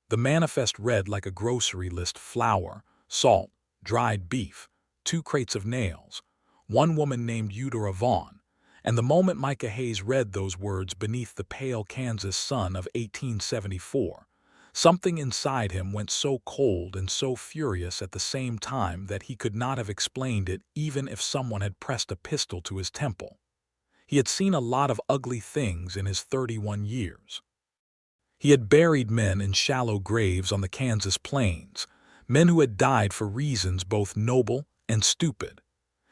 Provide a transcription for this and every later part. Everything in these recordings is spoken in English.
The manifest read like a grocery list: flour, salt, dried beef, 2 crates of nails, one woman named Eudora Vaughn, and the moment Micah Hayes read those words beneath the pale Kansas sun of 1874, something inside him went so cold and so furious at the same time that he could not have explained it even if someone had pressed a pistol to his temple. He had seen a lot of ugly things in his 31 years. He had buried men in shallow graves on the Kansas plains, men who had died for reasons both noble and stupid.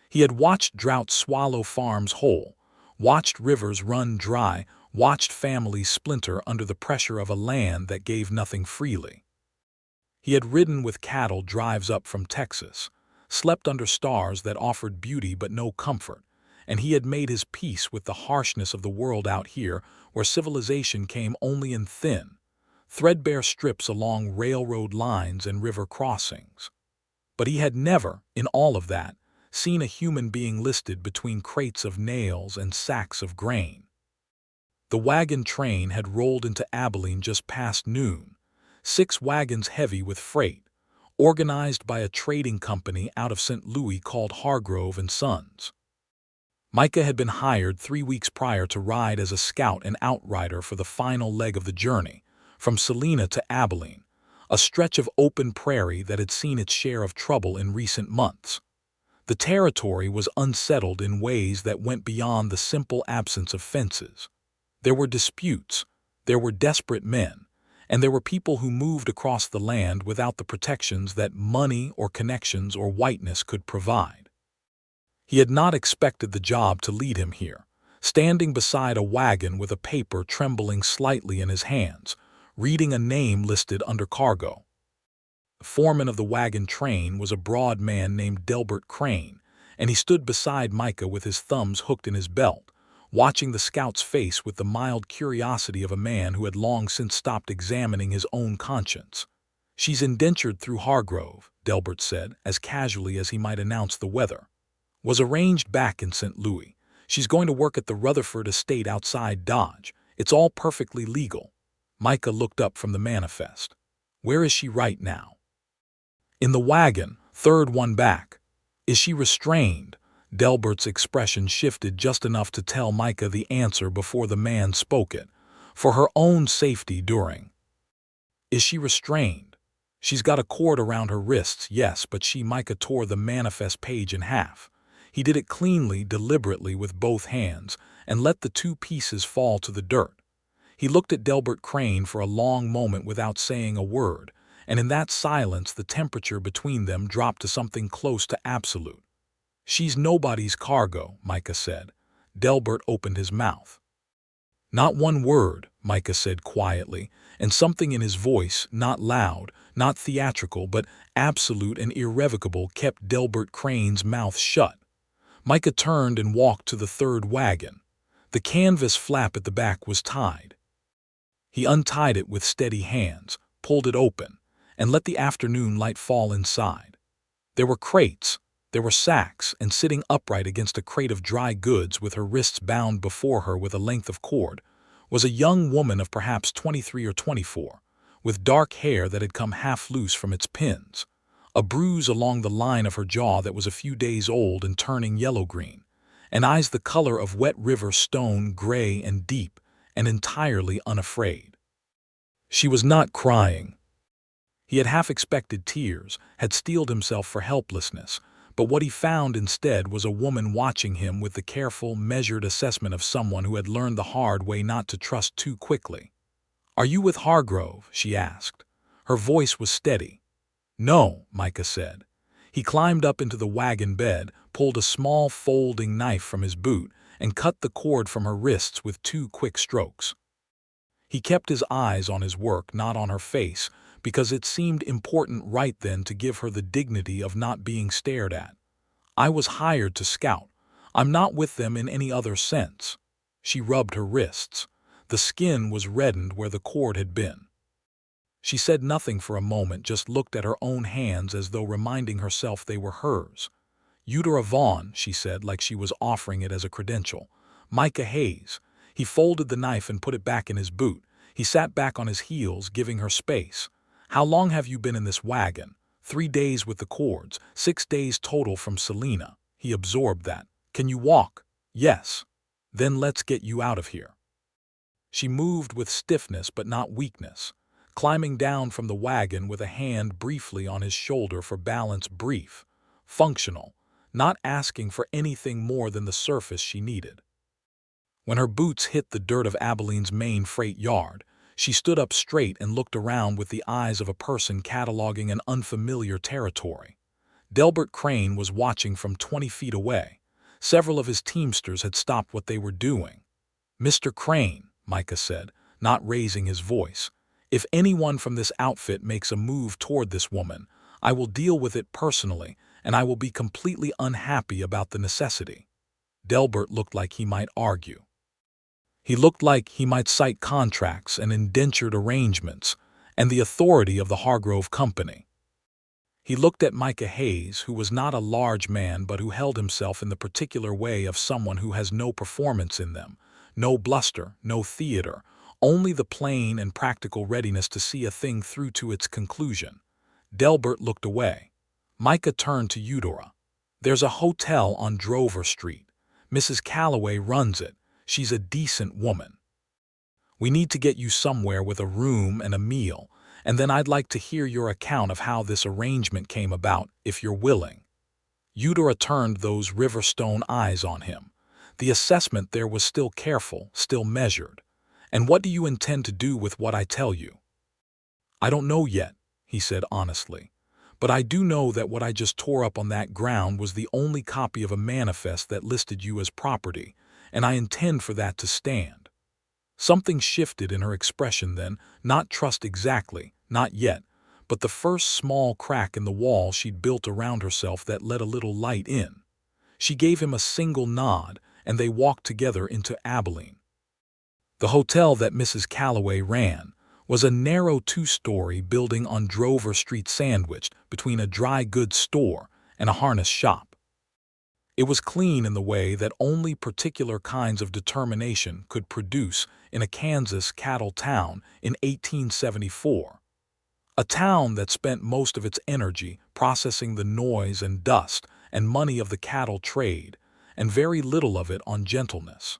He had watched drought swallow farms whole, watched rivers run dry, watched families splinter under the pressure of a land that gave nothing freely. He had ridden with cattle drives up from Texas, slept under stars that offered beauty but no comfort, and he had made his peace with the harshness of the world out here where civilization came only in thin, threadbare strips along railroad lines and river crossings. But he had never, in all of that, seen a human being listed between crates of nails and sacks of grain. The wagon train had rolled into Abilene just past noon, 6 wagons heavy with freight, organized by a trading company out of St. Louis called Hargrove and Sons. Micah had been hired 3 weeks prior to ride as a scout and outrider for the final leg of the journey, from Salina to Abilene, a stretch of open prairie that had seen its share of trouble in recent months. The territory was unsettled in ways that went beyond the simple absence of fences. There were disputes, there were desperate men, and there were people who moved across the land without the protections that money or connections or whiteness could provide. He had not expected the job to lead him here, standing beside a wagon with a paper trembling slightly in his hands, reading a name listed under cargo. The foreman of the wagon train was a broad man named Delbert Crane, and he stood beside Micah with his thumbs hooked in his belt, watching the scout's face with the mild curiosity of a man who had long since stopped examining his own conscience. "She's indentured through Hargrove," Delbert said, as casually as he might announce the weather. "Was arranged back in St. Louis. She's going to work at the Rutherford estate outside Dodge. It's all perfectly legal." Micah looked up from the manifest. "Where is she right now?" "In the wagon, 3rd one back." "Is she restrained?" Delbert's expression shifted just enough to tell Micah the answer before the man spoke it. "For her own safety during." "Is she restrained?" "She's got a cord around her wrists, yes, but Micah tore the manifest page in half. He did it cleanly, deliberately with both hands, and let the 2 pieces fall to the dirt. He looked at Delbert Crane for a long moment without saying a word, and in that silence the temperature between them dropped to something close to absolute. "She's nobody's cargo," Micah said. Delbert opened his mouth. "Not one word," Micah said quietly, and something in his voice, not loud, not theatrical, but absolute and irrevocable, kept Delbert Crane's mouth shut. Micah turned and walked to the 3rd wagon. The canvas flap at the back was tied. He untied it with steady hands, pulled it open, and let the afternoon light fall inside. There were crates, there were sacks, and sitting upright against a crate of dry goods with her wrists bound before her with a length of cord, was a young woman of perhaps 23 or 24, with dark hair that had come half loose from its pins, a bruise along the line of her jaw that was a few days old and turning yellow-green, and eyes the color of wet river stone, gray and deep, and entirely unafraid. She was not crying. He had half expected tears, had steeled himself for helplessness, but what he found instead was a woman watching him with the careful, measured assessment of someone who had learned the hard way not to trust too quickly. "Are you with Hargrove?" she asked. Her voice was steady. "No," Micah said. He climbed up into the wagon bed, pulled a small folding knife from his boot, and cut the cord from her wrists with 2 quick strokes. He kept his eyes on his work, not on her face, because it seemed important right then to give her the dignity of not being stared at. "I was hired to scout. I'm not with them in any other sense." She rubbed her wrists. The skin was reddened where the cord had been. She said nothing for a moment, just looked at her own hands as though reminding herself they were hers. "Eudora Vaughn," she said, like she was offering it as a credential. "Micah Hayes." He folded the knife and put it back in his boot. He sat back on his heels, giving her space. How long have you been in this wagon? 3 days with the cords, 6 days total from Selena. He absorbed that. Can you walk? Yes. Then let's get you out of here. She moved with stiffness but not weakness, climbing down from the wagon with a hand briefly on his shoulder for balance, brief, functional, not asking for anything more than the surface she needed. When her boots hit the dirt of Abilene's main freight yard, she stood up straight and looked around with the eyes of a person cataloging an unfamiliar territory. Delbert Crane was watching from 20 feet away. Several of his teamsters had stopped what they were doing. "Mr. Crane," Micah said, not raising his voice, "if anyone from this outfit makes a move toward this woman, I will deal with it personally, and I will be completely unhappy about the necessity." Delbert looked like he might argue. He looked like he might cite contracts and indentured arrangements and the authority of the Hargrove Company. He looked at Micah Hayes, who was not a large man but who held himself in the particular way of someone who has no performance in them, no bluster, no theater, only the plain and practical readiness to see a thing through to its conclusion. Delbert looked away. Micah turned to Eudora. "There's a hotel on Drover Street. Mrs. Calloway runs it. She's a decent woman. We need to get you somewhere with a room and a meal, and then I'd like to hear your account of how this arrangement came about, if you're willing." Eudora turned those river-stone eyes on him. The assessment there was still careful, still measured. "And what do you intend to do with what I tell you?" "I don't know yet," he said honestly. "But I do know that what I just tore up on that ground was the only copy of a manifest that listed you as property, and I intend for that to stand." Something shifted in her expression then, not trust exactly, not yet, but the first small crack in the wall she'd built around herself that let a little light in. She gave him a single nod, and they walked together into Abilene. The hotel that Mrs. Calloway ran was a narrow 2-story building on Drover Street sandwiched between a dry goods store and a harness shop. It was clean in the way that only particular kinds of determination could produce in a Kansas cattle town in 1874. A town that spent most of its energy processing the noise and dust and money of the cattle trade, and very little of it on gentleness.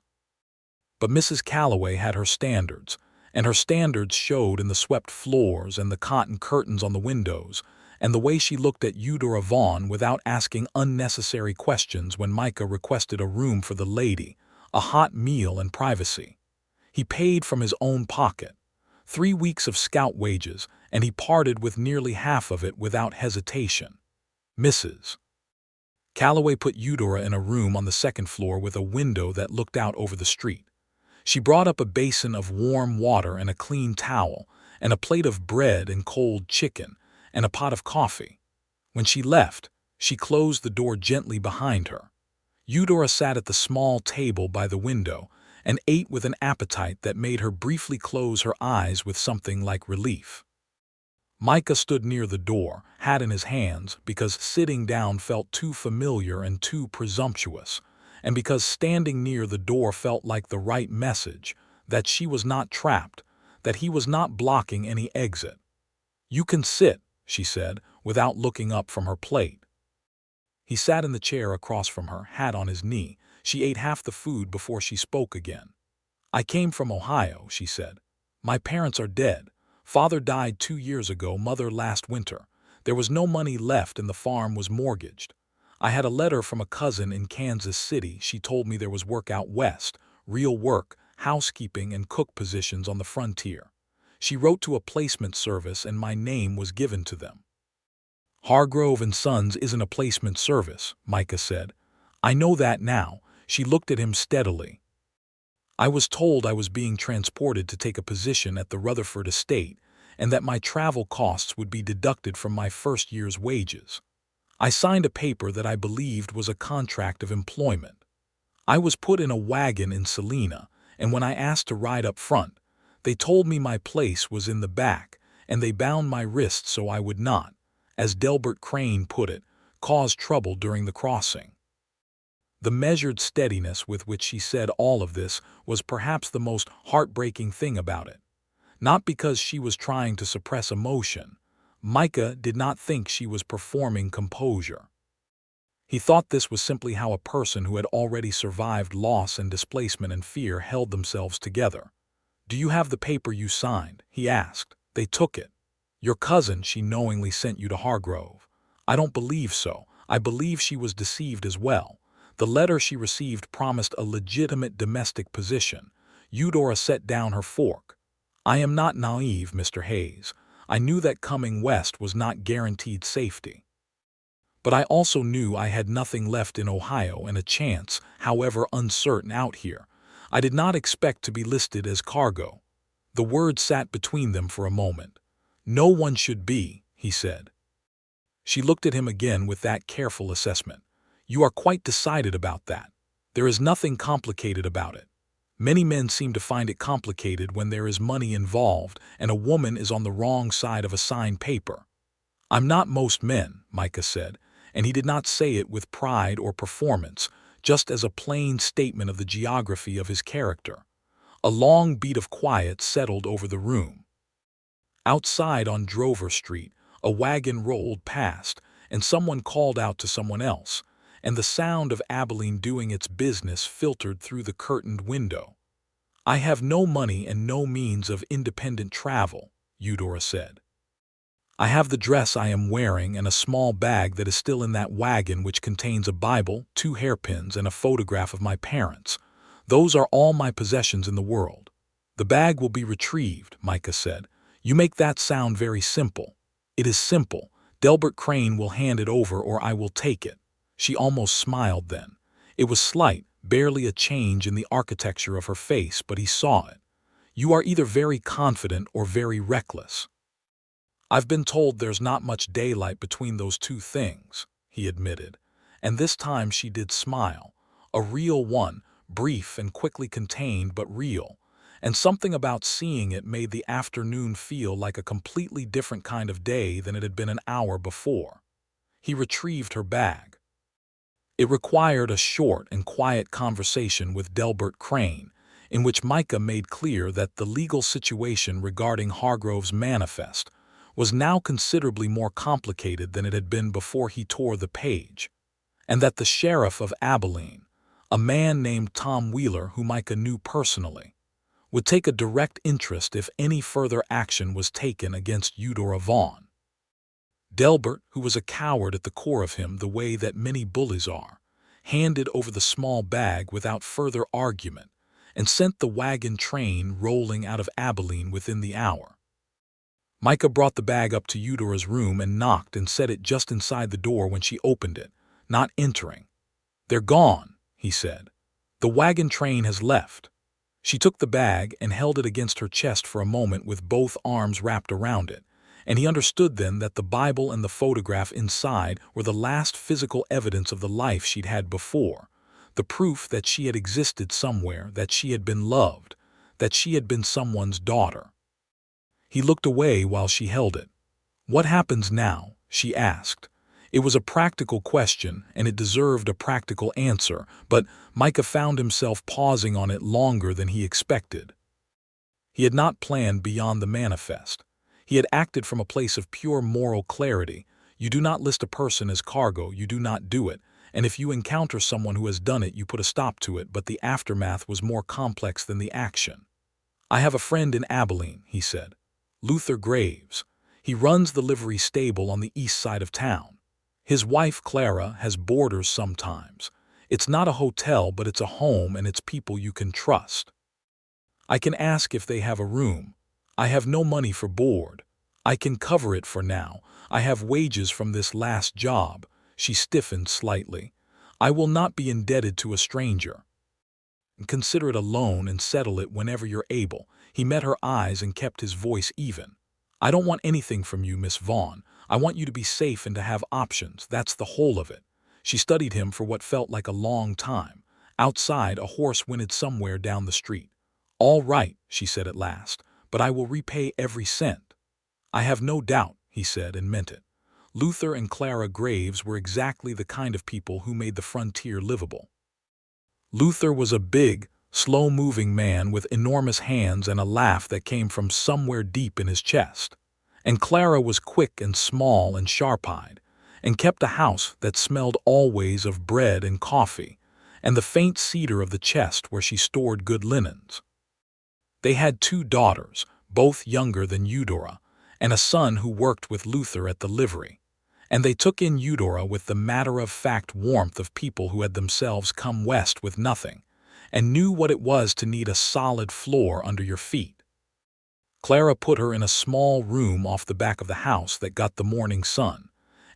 But Mrs. Calloway had her standards, and her standards showed in the swept floors and the cotton curtains on the windows, and the way she looked at Eudora Vaughn without asking unnecessary questions when Micah requested a room for the lady, a hot meal and privacy. He paid from his own pocket. 3 weeks of scout wages, and he parted with nearly half of it without hesitation. Mrs. Calloway put Eudora in a room on the 2nd floor with a window that looked out over the street. She brought up a basin of warm water and a clean towel, and a plate of bread and cold chicken, and a pot of coffee. When she left, she closed the door gently behind her. Eudora sat at the small table by the window and ate with an appetite that made her briefly close her eyes with something like relief. Micah stood near the door, hat in his hands, because sitting down felt too familiar and too presumptuous, and because standing near the door felt like the right message, that she was not trapped, that he was not blocking any exit. "You can sit," she said, without looking up from her plate. He sat in the chair across from her, hat on his knee. She ate half the food before she spoke again. "I came from Ohio," she said. "My parents are dead. Father died 2 years ago, mother last winter. There was no money left and the farm was mortgaged. I had a letter from a cousin in Kansas City. She told me there was work out west, real work, housekeeping and cook positions on the frontier. She wrote to a placement service and my name was given to them." "Hargrove and Sons isn't a placement service," Micah said. "I know that now." She looked at him steadily. "I was told I was being transported to take a position at the Rutherford estate and that my travel costs would be deducted from my first year's wages. I signed a paper that I believed was a contract of employment. I was put in a wagon in Selena, and when I asked to ride up front, they told me my place was in the back, and they bound my wrists so I would not, as Delbert Crane put it, cause trouble during the crossing." The measured steadiness with which she said all of this was perhaps the most heartbreaking thing about it. not because she was trying to suppress emotion. Micah did not think she was performing composure. He thought this was simply how a person who had already survived loss and displacement and fear held themselves together. "Do you have the paper you signed?" he asked. "They took it. Your cousin, she knowingly sent you to Hargrove." "I don't believe so. I believe she was deceived as well. The letter she received promised a legitimate domestic position." Eudora set down her fork. "I am not naive, Mr. Hayes. I knew that coming west was not guaranteed safety. But I also knew I had nothing left in Ohio and a chance, however uncertain, out here. I did not expect to be listed as cargo." The words sat between them for a moment. "No one should be," he said. She looked at him again with that careful assessment. "You are quite decided about that. There is nothing complicated about it. Many men seem to find it complicated when there is money involved and a woman is on the wrong side of a signed paper." "I'm not most men," Micah said, and he did not say it with pride or performance, just as a plain statement of the geography of his character. A long beat of quiet settled over the room. Outside on Drover Street, a wagon rolled past, and someone called out to someone else, and the sound of Abilene doing its business filtered through the curtained window. "I have no money and no means of independent travel," Eudora said. "I have the dress I am wearing and a small bag that is still in that wagon which contains a Bible, 2 hairpins, and a photograph of my parents. Those are all my possessions in the world." "The bag will be retrieved," Micah said. "You make that sound very simple." "It is simple. Delbert Crane will hand it over or I will take it." She almost smiled then. It was slight, barely a change in the architecture of her face, but he saw it. "You are either very confident or very reckless." "I've been told there's not much daylight between those two things," he admitted. And this time she did smile. A real one, brief and quickly contained, but real. And something about seeing it made the afternoon feel like a completely different kind of day than it had been an hour before. He retrieved her bag. It required a short and quiet conversation with Delbert Crane, in which Micah made clear that the legal situation regarding Hargrove's manifest was now considerably more complicated than it had been before he tore the page, and that the sheriff of Abilene, a man named Tom Wheeler who Micah knew personally, would take a direct interest if any further action was taken against Eudora Vaughn. Delbert, who was a coward at the core of him the way that many bullies are, handed over the small bag without further argument and sent the wagon train rolling out of Abilene within the hour. Micah brought the bag up to Eudora's room and knocked and set it just inside the door when she opened it, not entering. "They're gone," he said. "The wagon train has left." She took the bag and held it against her chest for a moment with both arms wrapped around it, and he understood then that the Bible and the photograph inside were the last physical evidence of the life she'd had before, the proof that she had existed somewhere, that she had been loved, that she had been someone's daughter. He looked away while she held it. "What happens now?" she asked. It was a practical question, and it deserved a practical answer, but Micah found himself pausing on it longer than he expected. He had not planned beyond the manifest. He had acted from a place of pure moral clarity. You do not list a person as cargo, you do not do it, and if you encounter someone who has done it, you put a stop to it, but the aftermath was more complex than the action. "I have a friend in Abilene," he said. "Luther Graves. He runs the livery stable on the east side of town. His wife, Clara, has boarders sometimes. It's not a hotel, but it's a home and it's people you can trust. I can ask if they have a room. I have no money for board. I can cover it for now. I have wages from this last job." She stiffened slightly. "I will not be indebted to a stranger. Consider it a loan and settle it whenever you're able." He met her eyes and kept his voice even. "I don't want anything from you, Miss Vaughn. I want you to be safe and to have options. That's the whole of it." She studied him for what felt like a long time. Outside, a horse whinnied somewhere down the street. "All right," she said at last, "but I will repay every cent." "I have no doubt," he said, and meant it. Luther and Clara Graves were exactly the kind of people who made the frontier livable. Luther was a big, slow-moving man with enormous hands and a laugh that came from somewhere deep in his chest. And Clara was quick and small and sharp-eyed, and kept a house that smelled always of bread and coffee, and the faint cedar of the chest where she stored good linens. They had 2 daughters, both younger than Eudora, and a son who worked with Luther at the livery, and they took in Eudora with the matter-of-fact warmth of people who had themselves come west with nothing, and knew what it was to need a solid floor under your feet. Clara put her in a small room off the back of the house that got the morning sun,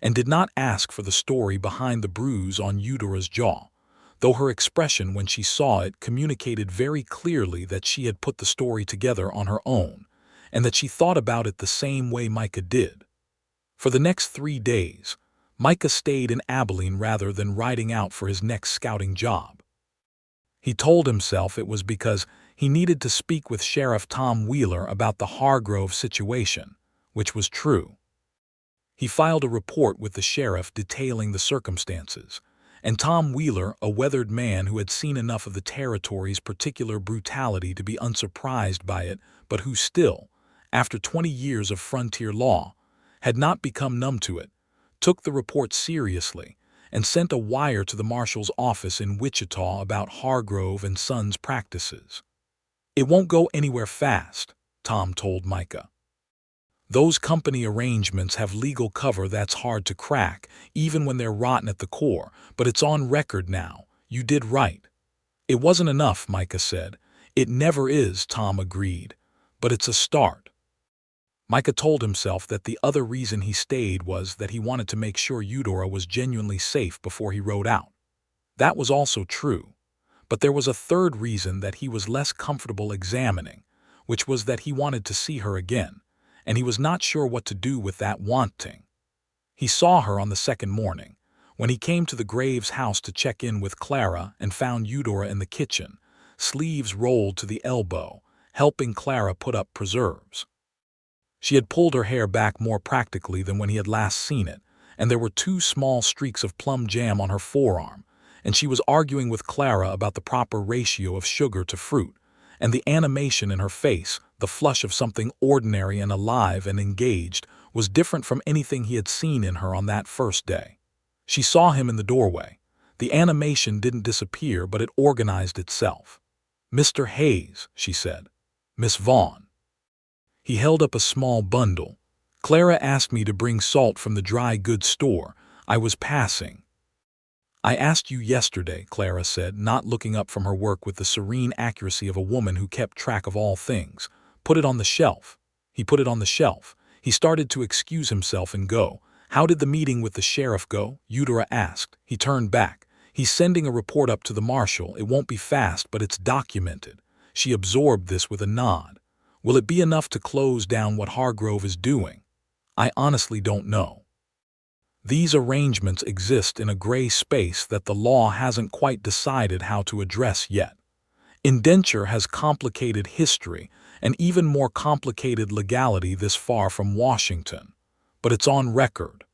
and did not ask for the story behind the bruise on Eudora's jaw, though her expression when she saw it communicated very clearly that she had put the story together on her own, and that she thought about it the same way Micah did. For the next 3 days, Micah stayed in Abilene rather than riding out for his next scouting job. He told himself it was because he needed to speak with Sheriff Tom Wheeler about the Hargrove situation, which was true. He filed a report with the sheriff detailing the circumstances, and Tom Wheeler, a weathered man who had seen enough of the territory's particular brutality to be unsurprised by it, but who still, after 20 years of frontier law, had not become numb to it, took the report seriously and sent a wire to the marshal's office in Wichita about Hargrove and Sons' practices. "It won't go anywhere fast," Tom told Micah. "Those company arrangements have legal cover that's hard to crack, even when they're rotten at the core, but it's on record now. You did right." "It wasn't enough," Micah said. "It never is," Tom agreed, "but it's a start." Micah told himself that the other reason he stayed was that he wanted to make sure Eudora was genuinely safe before he rode out. That was also true, but there was a third reason that he was less comfortable examining, which was that he wanted to see her again, and he was not sure what to do with that wanting. He saw her on the second morning, when he came to the Graves house to check in with Clara and found Eudora in the kitchen, sleeves rolled to the elbow, helping Clara put up preserves. She had pulled her hair back more practically than when he had last seen it, and there were 2 small streaks of plum jam on her forearm, and she was arguing with Clara about the proper ratio of sugar to fruit, and the animation in her face, the flush of something ordinary and alive and engaged, was different from anything he had seen in her on that first day. She saw him in the doorway. The animation didn't disappear, but it organized itself. "Mr. Hayes," she said. "Miss Vaughn." He held up a small bundle. "Clara asked me to bring salt from the dry goods store. I was passing." "I asked you yesterday," Clara said, not looking up from her work with the serene accuracy of a woman who kept track of all things. "Put it on the shelf." He put it on the shelf. He started to excuse himself and go. "How did the meeting with the sheriff go?" Eudora asked. He turned back. "He's sending a report up to the marshal. It won't be fast, but it's documented." She absorbed this with a nod. "Will it be enough to close down what Hargrove is doing?" "I honestly don't know. These arrangements exist in a gray space that the law hasn't quite decided how to address yet. Indenture has complicated history and even more complicated legality this far from Washington, but it's on record."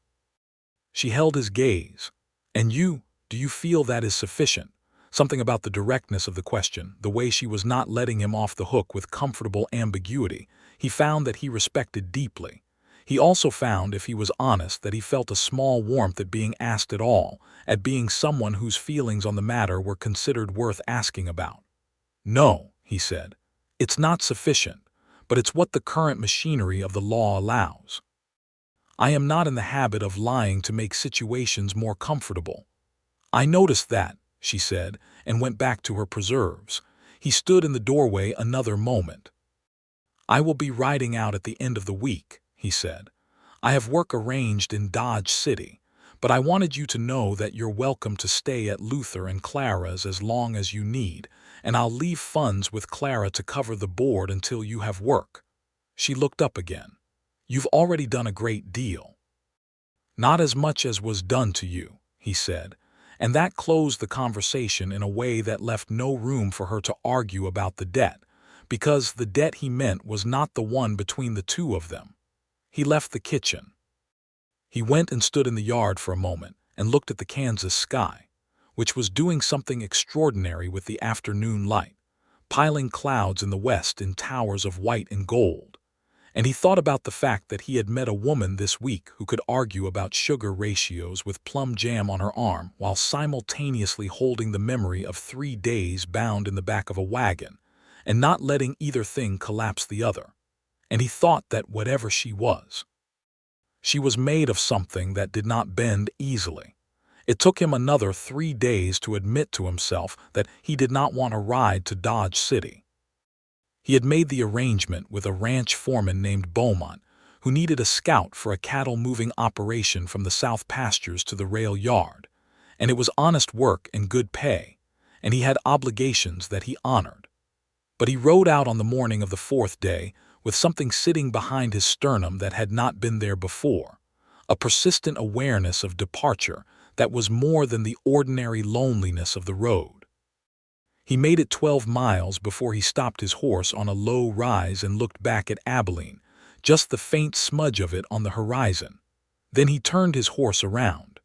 She held his gaze. "And you, do you feel that is sufficient?" Something about the directness of the question, the way she was not letting him off the hook with comfortable ambiguity, he found that he respected deeply. He also found, if he was honest, that he felt a small warmth at being asked at all, at being someone whose feelings on the matter were considered worth asking about. "No," he said, "it's not sufficient, but it's what the current machinery of the law allows. I am not in the habit of lying to make situations more comfortable." "I noticed that," she said, and went back to her preserves. He stood in the doorway another moment. "I will be riding out at the end of the week," he said. "I have work arranged in Dodge City, but I wanted you to know that you're welcome to stay at Luther and Clara's as long as you need, and I'll leave funds with Clara to cover the board until you have work." She looked up again. "You've already done a great deal." "Not as much as was done to you," he said, and that closed the conversation in a way that left no room for her to argue about the debt, because the debt he meant was not the one between the 2 of them. He left the kitchen. He went and stood in the yard for a moment and looked at the Kansas sky, which was doing something extraordinary with the afternoon light. piling clouds in the west in towers of white and gold. And he thought about the fact that he had met a woman this week who could argue about sugar ratios with plum jam on her arm while simultaneously holding the memory of 3 days bound in the back of a wagon and not letting either thing collapse the other. And he thought that whatever she was made of something that did not bend easily. It took him another 3 days to admit to himself that he did not want a ride to Dodge City. He had made the arrangement with a ranch foreman named Beaumont, who needed a scout for a cattle-moving operation from the south pastures to the rail yard, and it was honest work and good pay, and he had obligations that he honored. But he rode out on the morning of the 4th day with something sitting behind his sternum that had not been there before, a persistent awareness of departure that was more than the ordinary loneliness of the road. He made it 12 miles before he stopped his horse on a low rise and looked back at Abilene, just the faint smudge of it on the horizon. Then he turned his horse around.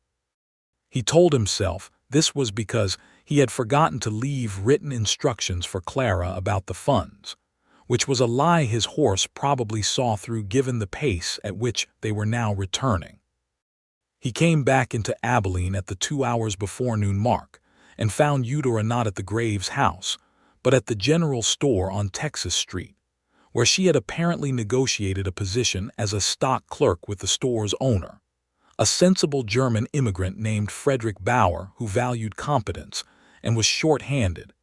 He told himself this was because he had forgotten to leave written instructions for Clara about the funds, which was a lie his horse probably saw through given the pace at which they were now returning. He came back into Abilene at the 2 hours before noon mark, and found Eudora not at the Graves house, but at the general store on Texas Street, where she had apparently negotiated a position as a stock clerk with the store's owner, a sensible German immigrant named Frederick Bauer who valued competence and was short-handed,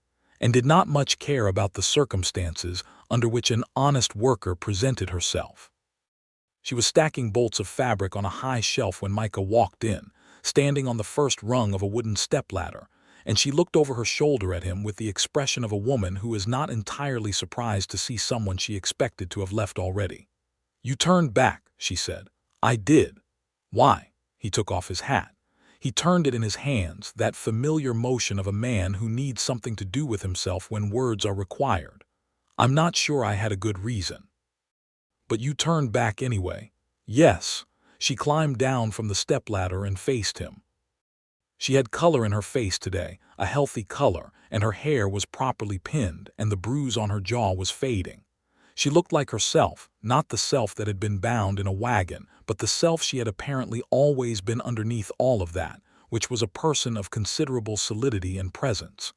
and did not much care about the circumstances under which an honest worker presented herself. She was stacking bolts of fabric on a high shelf when Micah walked in, standing on the first rung of a wooden stepladder, and she looked over her shoulder at him with the expression of a woman who is not entirely surprised to see someone she expected to have left already. "You turned back," she said. "I did." "Why?" He took off his hat. He turned it in his hands, that familiar motion of a man who needs something to do with himself when words are required. "I'm not sure I had a good reason." "But you turned back anyway." "Yes." She climbed down from the stepladder and faced him. She had color in her face today, a healthy color, and her hair was properly pinned, and the bruise on her jaw was fading. She looked like herself, not the self that had been bound in a wagon, but the self she had apparently always been underneath all of that, which was a person of considerable solidity and presence.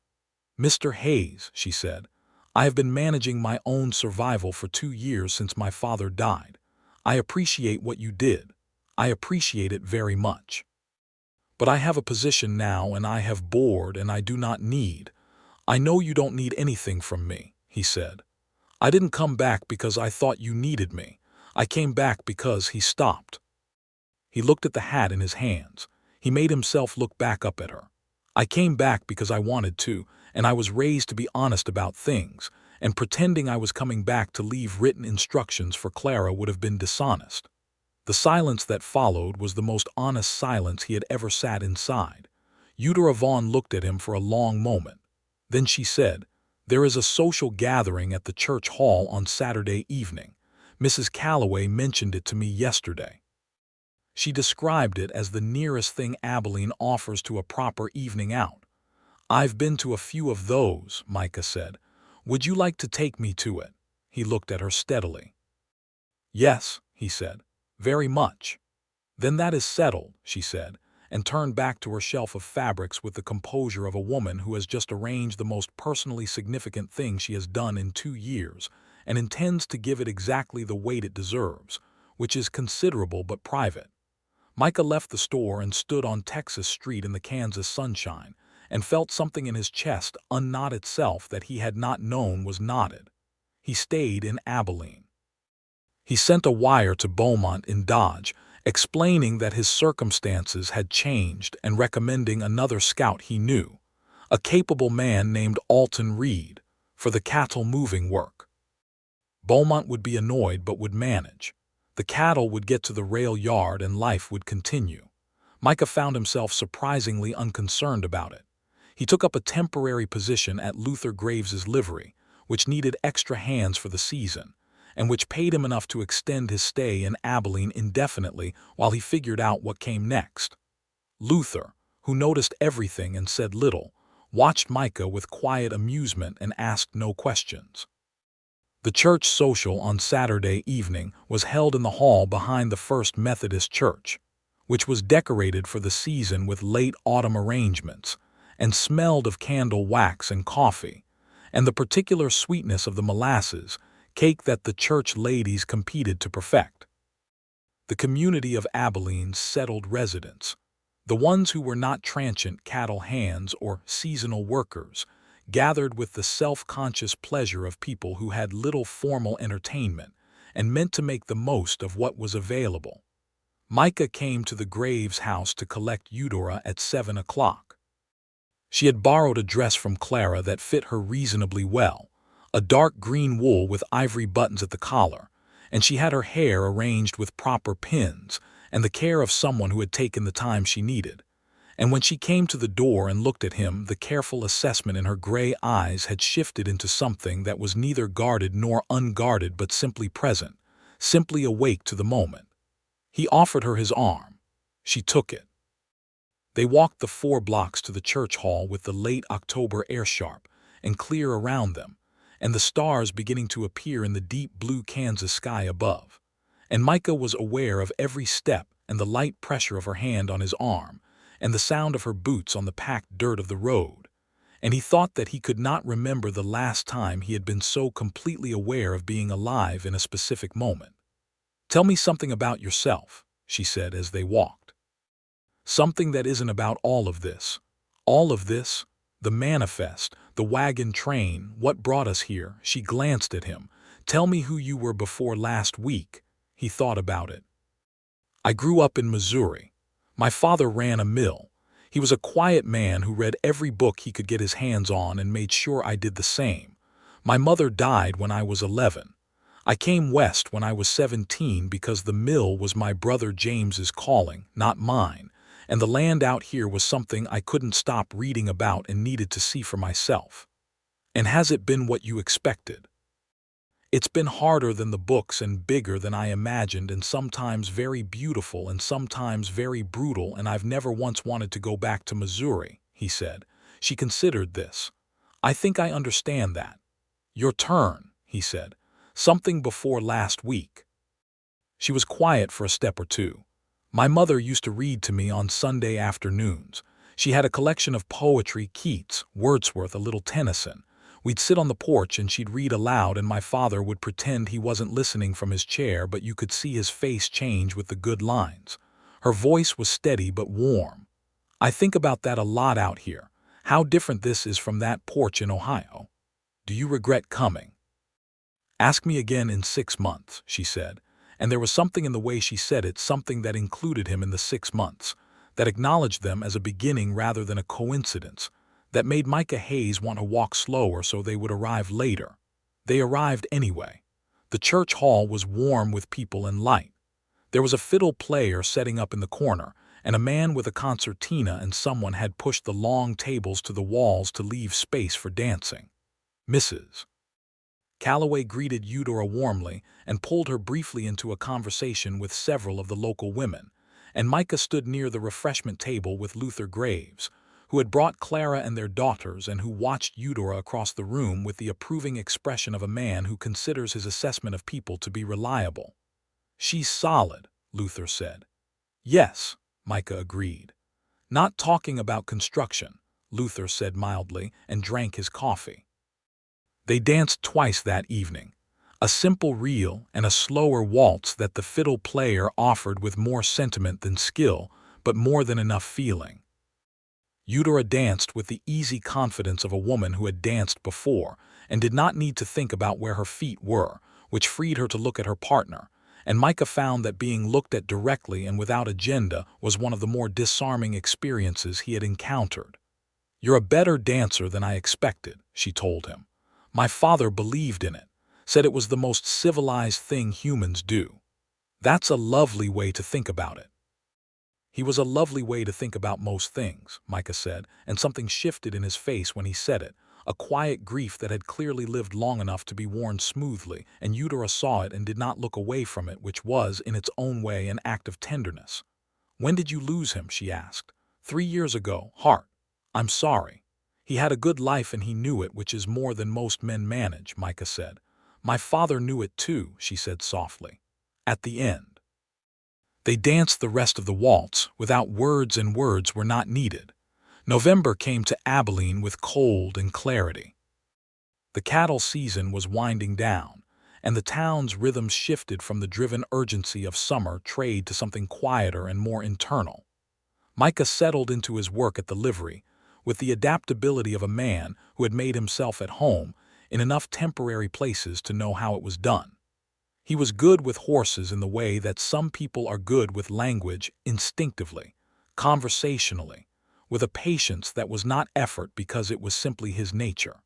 "Mr. Hayes," she said, "I have been managing my own survival for 2 years since my father died. I appreciate what you did. I appreciate it very much. But I have a position now, and I have board, and I do not need. I know you don't need anything from me," he said. "I didn't come back because I thought you needed me. I came back because," he stopped. He looked at the hat in his hands. He made himself look back up at her. "I came back because I wanted to, and I was raised to be honest about things, and pretending I was coming back to leave written instructions for Clara would have been dishonest." The silence that followed was the most honest silence he had ever sat inside. Eudora Vaughn looked at him for a long moment. Then she said, "There is a social gathering at the church hall on Saturday evening. Mrs. Calloway mentioned it to me yesterday." She described it as the nearest thing Abilene offers to a proper evening out. "I've been to a few of those," Micah said. "Would you like to take me to it?" He looked at her steadily. "Yes," he said. "Very much." "Then that is settled," she said, and turned back to her shelf of fabrics with the composure of a woman who has just arranged the most personally significant thing she has done in 2 years and intends to give it exactly the weight it deserves, which is considerable but private. Micah left the store and stood on Texas Street in the Kansas sunshine and felt something in his chest unknot itself that he had not known was knotted. He stayed in Abilene. He sent a wire to Beaumont in Dodge, explaining that his circumstances had changed and recommending another scout he knew, a capable man named Alton Reed, for the cattle-moving work. Beaumont would be annoyed but would manage. The cattle would get to the rail yard and life would continue. Micah found himself surprisingly unconcerned about it. He took up a temporary position at Luther Graves's livery, which needed extra hands for the season, and which paid him enough to extend his stay in Abilene indefinitely while he figured out what came next. Luther, who noticed everything and said little, watched Micah with quiet amusement and asked no questions. The church social on Saturday evening was held in the hall behind the First Methodist Church, which was decorated for the season with late autumn arrangements and smelled of candle wax and coffee, and the particular sweetness of the molasses cake that the church ladies competed to perfect. The community of Abilene's settled residents, the ones who were not transient cattle hands or seasonal workers, gathered with the self-conscious pleasure of people who had little formal entertainment and meant to make the most of what was available. Micah came to the Graves house to collect Eudora at 7 o'clock. She had borrowed a dress from Clara that fit her reasonably well, a dark green wool with ivory buttons at the collar, and she had her hair arranged with proper pins and the care of someone who had taken the time she needed. And when she came to the door and looked at him, the careful assessment in her gray eyes had shifted into something that was neither guarded nor unguarded but simply present, simply awake to the moment. He offered her his arm. She took it. They walked the 4 blocks to the church hall with the late October air sharp and clear around them, and the stars beginning to appear in the deep blue Kansas sky above. And Micah was aware of every step and the light pressure of her hand on his arm, and the sound of her boots on the packed dirt of the road, and he thought that he could not remember the last time he had been so completely aware of being alive in a specific moment. "Tell me something about yourself," she said as they walked. "Something that isn't about all of this. All of this? The manifest, the wagon train, what brought us here?" She glanced at him. "Tell me who you were before last week." He thought about it. "I grew up in Missouri. My father ran a mill. He was a quiet man who read every book he could get his hands on and made sure I did the same. My mother died when I was 11. I came west when I was 17 because the mill was my brother James's calling, not mine, and the land out here was something I couldn't stop reading about and needed to see for myself." "And has it been what you expected?" "It's been harder than the books and bigger than I imagined and sometimes very beautiful and sometimes very brutal, and I've never once wanted to go back to Missouri," he said. She considered this. "I think I understand that." "Your turn," he said. "Something before last week." She was quiet for a step or two. "My mother used to read to me on Sunday afternoons. She had a collection of poetry, Keats, Wordsworth, a little Tennyson. We'd sit on the porch and she'd read aloud and my father would pretend he wasn't listening from his chair, but you could see his face change with the good lines. Her voice was steady but warm. I think about that a lot out here, how different this is from that porch in Ohio. Do you regret coming?" "Ask me again in 6 months," she said, and there was something in the way she said it, something that included him in the 6 months, that acknowledged them as a beginning rather than a coincidence, that made Micah Hayes want to walk slower so they would arrive later. They arrived anyway. The church hall was warm with people and light. There was a fiddle player setting up in the corner, and a man with a concertina, and someone had pushed the long tables to the walls to leave space for dancing. "Mrs. Calloway greeted Eudora warmly and pulled her briefly into a conversation with several of the local women, and Micah stood near the refreshment table with Luther Graves, who had brought Clara and their daughters and who watched Eudora across the room with the approving expression of a man who considers his assessment of people to be reliable. "She's solid," Luther said. "Yes," Micah agreed. "Not talking about construction," Luther said mildly and drank his coffee. They danced twice that evening, a simple reel and a slower waltz that the fiddle player offered with more sentiment than skill, but more than enough feeling. Eudora danced with the easy confidence of a woman who had danced before and did not need to think about where her feet were, which freed her to look at her partner, and Micah found that being looked at directly and without agenda was one of the more disarming experiences he had encountered. "You're a better dancer than I expected," she told him. "My father believed in it, said it was the most civilized thing humans do." "That's a lovely way to think about it." "He was a lovely way to think about most things," Micah said, and something shifted in his face when he said it, a quiet grief that had clearly lived long enough to be worn smoothly, and Eudora saw it and did not look away from it, which was, in its own way, an act of tenderness. "When did you lose him?" she asked. 3 years ago, Hart. I'm sorry. He had a good life and he knew it, which is more than most men manage, Micah said. My father knew it too, she said softly. At the end, they danced the rest of the waltz without words, and words were not needed. November came to Abilene with cold and clarity. The cattle season was winding down, and the town's rhythm shifted from the driven urgency of summer trade to something quieter and more internal. Micah settled into his work at the livery with the adaptability of a man who had made himself at home in enough temporary places to know how it was done. He was good with horses in the way that some people are good with language, instinctively, conversationally, with a patience that was not effort because it was simply his nature.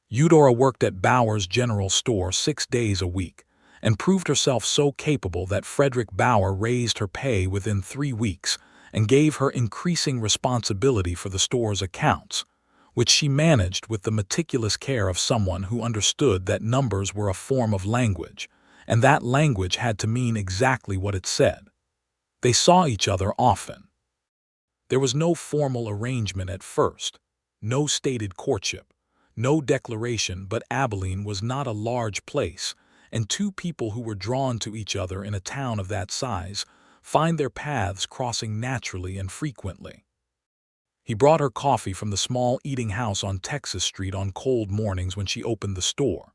Eudora worked at Bauer's General Store 6 days a week and proved herself so capable that Frederick Bauer raised her pay within 3 weeks and gave her increasing responsibility for the store's accounts, which she managed with the meticulous care of someone who understood that numbers were a form of language, and that language had to mean exactly what it said. They saw each other often. There was no formal arrangement at first, no stated courtship, no declaration, but Abilene was not a large place, and two people who were drawn to each other in a town of that size find their paths crossing naturally and frequently. He brought her coffee from the small eating house on Texas Street on cold mornings when she opened the store.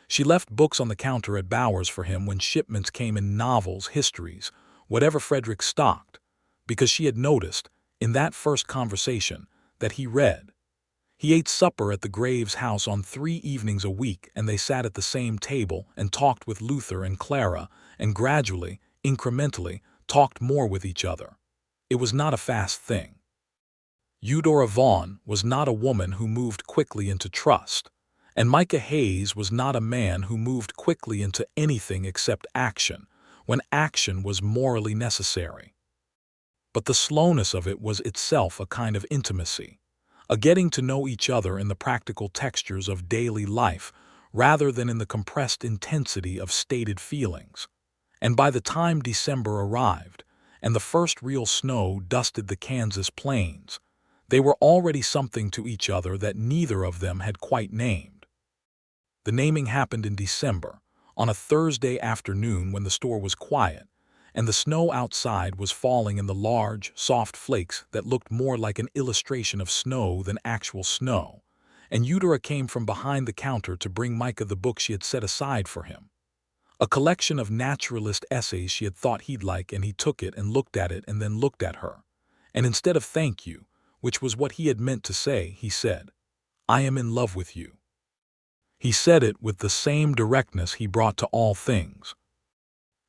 She left books on the counter at Bauer's for him when shipments came in, novels, histories, whatever Frederick stocked, because she had noticed, in that first conversation, that he read. He ate supper at the Graves' house on 3 evenings a week, and they sat at the same table and talked with Luther and Clara, and gradually, incrementally, talked more with each other. It was not a fast thing. Eudora Vaughn was not a woman who moved quickly into trust, and Micah Hayes was not a man who moved quickly into anything except action, when action was morally necessary. But the slowness of it was itself a kind of intimacy, a getting to know each other in the practical textures of daily life rather than in the compressed intensity of stated feelings. And by the time December arrived, and the first real snow dusted the Kansas plains, they were already something to each other that neither of them had quite named. The naming happened in December, on a Thursday afternoon when the store was quiet, and the snow outside was falling in the large, soft flakes that looked more like an illustration of snow than actual snow, and Eudora came from behind the counter to bring Micah the book she had set aside for him. A collection of naturalist essays she had thought he'd like, and he took it and looked at it and then looked at her. And instead of "thank you," which was what he had meant to say, he said, "I am in love with you." He said it with the same directness he brought to all things.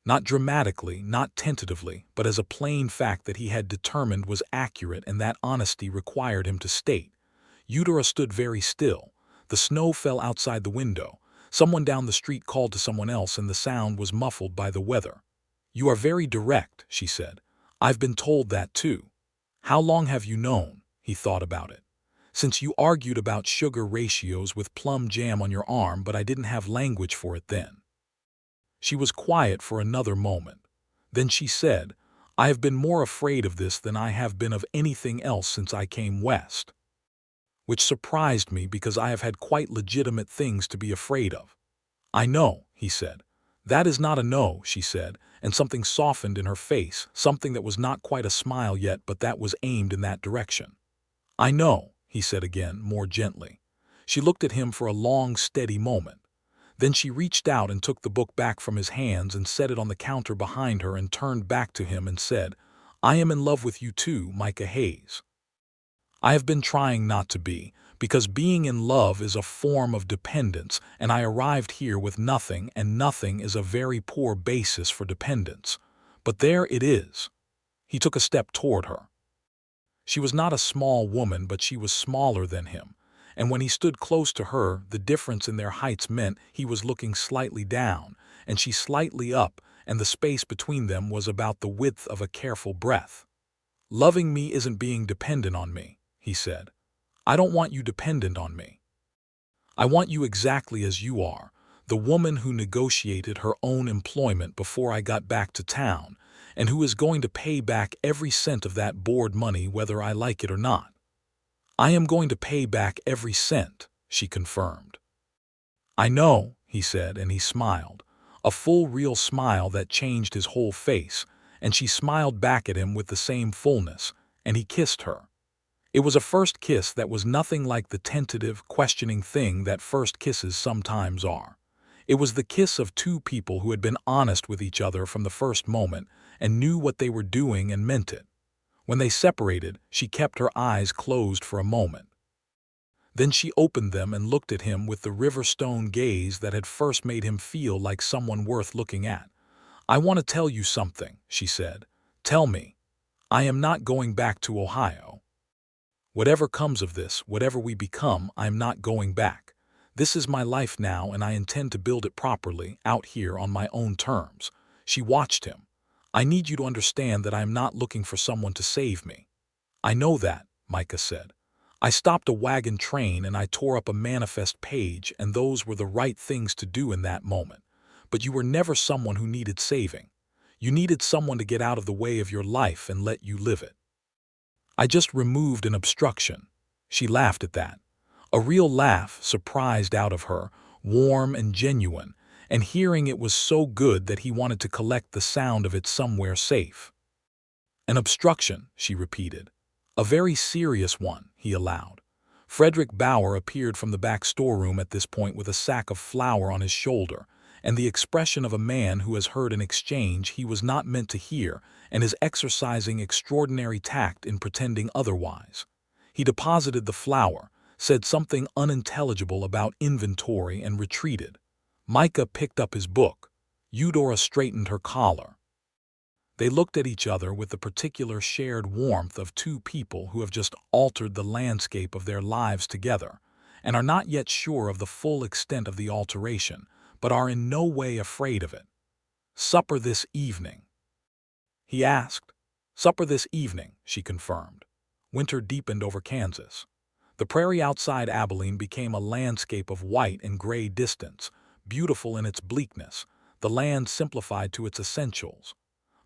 Not dramatically, not tentatively, but as a plain fact that he had determined was accurate, and that honesty required him to state. Eudora stood very still. The snow fell outside the window. Someone down the street called to someone else, and the sound was muffled by the weather. "You are very direct," she said. "I've been told that too." "How long have you known?" He thought about it. "Since you argued about sugar ratios with plum jam on your arm, but I didn't have language for it then." She was quiet for another moment. Then she said, "I have been more afraid of this than I have been of anything else since I came west." Which surprised me because I have had quite legitimate things to be afraid of. "I know," he said. "That is not a no," she said, and something softened in her face, something that was not quite a smile yet, but that was aimed in that direction. "I know," he said again, more gently. She looked at him for a long, steady moment. Then she reached out and took the book back from his hands and set it on the counter behind her and turned back to him and said, "I am in love with you too, Micah Hayes. I have been trying not to be, because being in love is a form of dependence, and I arrived here with nothing, and nothing is a very poor basis for dependence. But there it is." He took a step toward her. She was not a small woman, but she was smaller than him, and when he stood close to her, the difference in their heights meant he was looking slightly down, and she slightly up, and the space between them was about the width of a careful breath. "Loving me isn't being dependent on me," he said. "I don't want you dependent on me. I want you exactly as you are, the woman who negotiated her own employment before I got back to town, and who is going to pay back every cent of that board money whether I like it or not. I am going to pay back every cent, she confirmed. I know, he said, and he smiled, a full, real smile that changed his whole face, and she smiled back at him with the same fullness, and he kissed her. It was a first kiss that was nothing like the tentative, questioning thing that first kisses sometimes are. It was the kiss of two people who had been honest with each other from the first moment and knew what they were doing and meant it. When they separated, she kept her eyes closed for a moment. Then she opened them and looked at him with the river-stone gaze that had first made him feel like someone worth looking at. I want to tell you something, she said. Tell me. I am not going back to Ohio. Whatever comes of this, whatever we become, I am not going back. This is my life now, and I intend to build it properly, out here on my own terms. She watched him. I need you to understand that I am not looking for someone to save me. I know that, Micah said. I stopped a wagon train and I tore up a manifest page, and those were the right things to do in that moment. But you were never someone who needed saving. You needed someone to get out of the way of your life and let you live it. I just removed an obstruction. She laughed at that. A real laugh, surprised out of her, warm and genuine, and hearing it was so good that he wanted to collect the sound of it somewhere safe. An obstruction, she repeated. A very serious one, he allowed. Frederick Bauer appeared from the back storeroom at this point with a sack of flour on his shoulder, and the expression of a man who has heard an exchange he was not meant to hear and is exercising extraordinary tact in pretending otherwise. He deposited the flour, said something unintelligible about inventory, and retreated. Micah picked up his book. Eudora straightened her collar. They looked at each other with the particular shared warmth of two people who have just altered the landscape of their lives together and are not yet sure of the full extent of the alteration, but are in no way afraid of it. Supper this evening? He asked. Supper this evening, she confirmed. Winter deepened over Kansas. The prairie outside Abilene became a landscape of white and gray distance, beautiful in its bleakness, the land simplified to its essentials.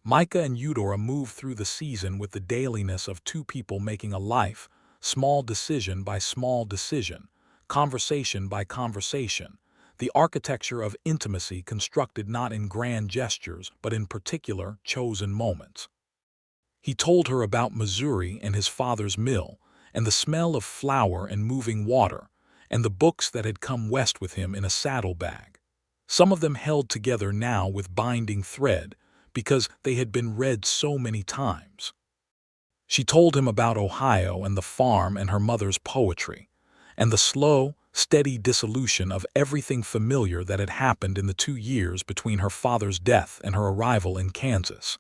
Micah and Eudora moved through the season with the dailiness of two people making a life, small decision by small decision, conversation by conversation, the architecture of intimacy constructed not in grand gestures but in particular, chosen moments. He told her about Missouri and his father's mill, and the smell of flour and moving water, and the books that had come west with him in a saddlebag. Some of them held together now with binding thread, because they had been read so many times. She told him about Ohio and the farm and her mother's poetry, and the slow, steady dissolution of everything familiar that had happened in the 2 years between her father's death and her arrival in Kansas,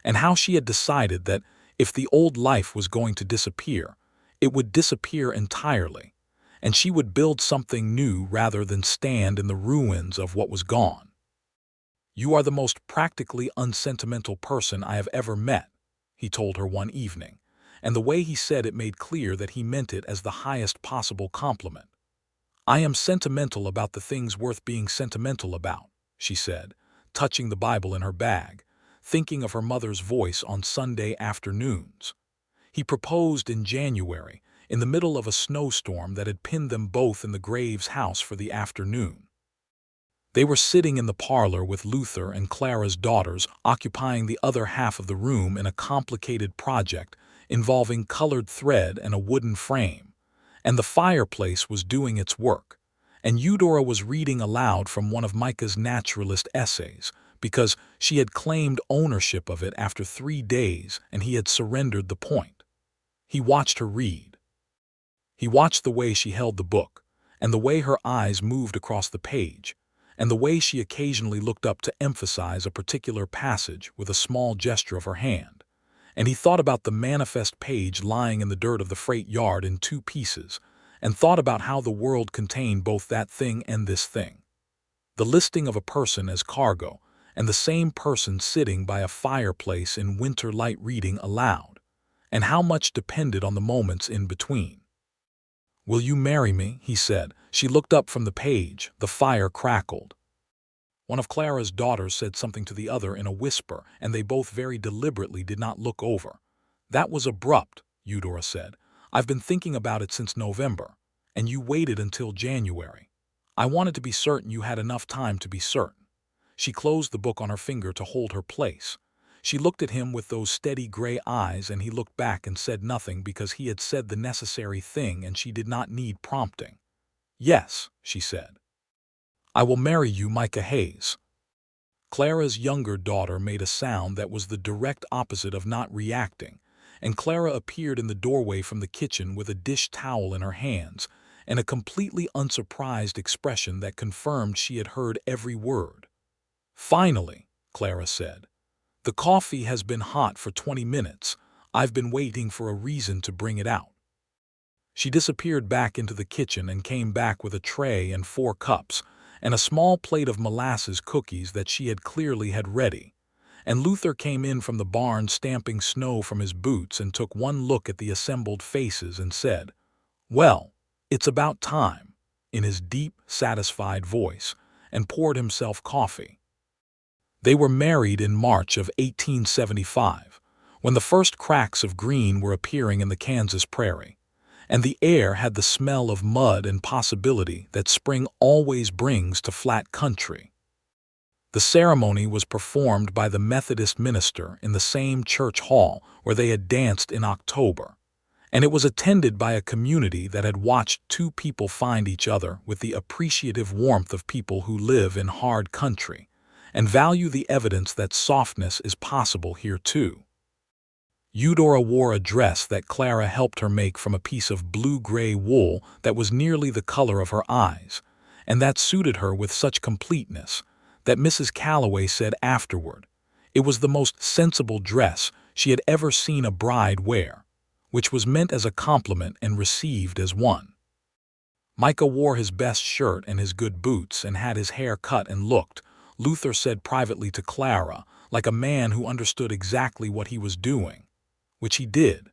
and how she had decided that if the old life was going to disappear, it would disappear entirely, and she would build something new rather than stand in the ruins of what was gone. You are the most practically unsentimental person I have ever met, he told her one evening, and the way he said it made clear that he meant it as the highest possible compliment. I am sentimental about the things worth being sentimental about, she said, touching the Bible in her bag, thinking of her mother's voice on Sunday afternoons. He proposed in January, in the middle of a snowstorm that had pinned them both in the Graves house for the afternoon. They were sitting in the parlor with Luther and Clara's daughters occupying the other half of the room in a complicated project involving colored thread and a wooden frame, and the fireplace was doing its work, and Eudora was reading aloud from one of Micah's naturalist essays because she had claimed ownership of it after 3 days and he had surrendered the point. He watched her read. He watched the way she held the book, and the way her eyes moved across the page, and the way she occasionally looked up to emphasize a particular passage with a small gesture of her hand. And he thought about the manifest page lying in the dirt of the freight yard in 2 pieces, and thought about how the world contained both that thing and this thing. The listing of a person as cargo, and the same person sitting by a fireplace in winter light reading aloud, and how much depended on the moments in between. Will you marry me? He said. She looked up from the page. The fire crackled. One of Clara's daughters said something to the other in a whisper, and they both very deliberately did not look over. That was abrupt, Eudora said. I've been thinking about it since November, and you waited until January. I wanted to be certain you had enough time to be certain." She closed the book on her finger to hold her place. She looked at him with those steady gray eyes, and he looked back and said nothing because he had said the necessary thing and she did not need prompting. "Yes," she said. "I will marry you, Micah Hayes." Clara's younger daughter made a sound that was the direct opposite of not reacting, and Clara appeared in the doorway from the kitchen with a dish towel in her hands and a completely unsurprised expression that confirmed she had heard every word. "Finally," Clara said. "The coffee has been hot for 20 minutes. I've been waiting for a reason to bring it out." She disappeared back into the kitchen and came back with a tray and 4 cups, and a small plate of molasses cookies that she had clearly had ready. And Luther came in from the barn stamping snow from his boots and took one look at the assembled faces and said, "Well, it's about time," in his deep, satisfied voice, and poured himself coffee. They were married in March of 1875, when the first cracks of green were appearing in the Kansas prairie, and the air had the smell of mud and possibility that spring always brings to flat country. The ceremony was performed by the Methodist minister in the same church hall where they had danced in October, and it was attended by a community that had watched 2 people find each other with the appreciative warmth of people who live in hard country and value the evidence that softness is possible here too. Eudora wore a dress that Clara helped her make from a piece of blue-gray wool that was nearly the color of her eyes, and that suited her with such completeness that Mrs. Calloway said afterward it was the most sensible dress she had ever seen a bride wear, which was meant as a compliment and received as one. Micah wore his best shirt and his good boots and had his hair cut and looked, Luther said privately to Clara, like a man who understood exactly what he was doing. Which he did.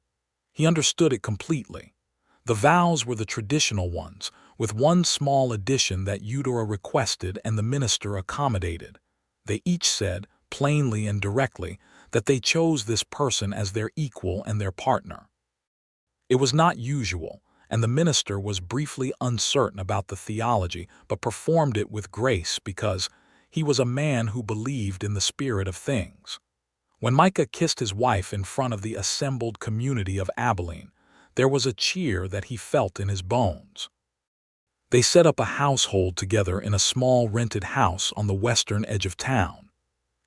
He understood it completely. The vows were the traditional ones, with one small addition that Eudora requested and the minister accommodated. They each said, plainly and directly, that they chose this person as their equal and their partner. It was not usual, and the minister was briefly uncertain about the theology but performed it with grace because he was a man who believed in the spirit of things. When Micah kissed his wife in front of the assembled community of Abilene, there was a cheer that he felt in his bones. They set up a household together in a small rented house on the western edge of town.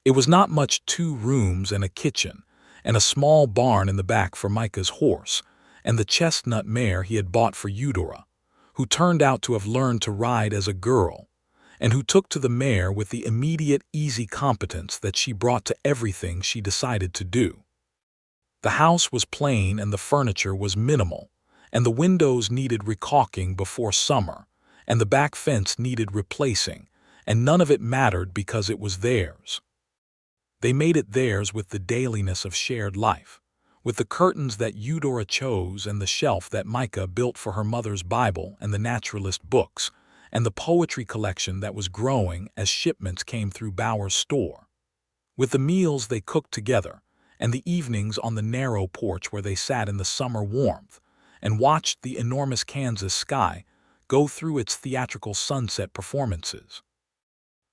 It was not much, 2 rooms and a kitchen, and a small barn in the back for Micah's horse, and the chestnut mare he had bought for Eudora, who turned out to have learned to ride as a girl, and who took to the mare with the immediate, easy competence that she brought to everything she decided to do. The house was plain and the furniture was minimal, and the windows needed recaulking before summer, and the back fence needed replacing, and none of it mattered because it was theirs. They made it theirs with the dailiness of shared life, with the curtains that Eudora chose and the shelf that Micah built for her mother's Bible and the naturalist books, and the poetry collection that was growing as shipments came through Bauer's store. With the meals they cooked together, and the evenings on the narrow porch where they sat in the summer warmth and watched the enormous Kansas sky go through its theatrical sunset performances.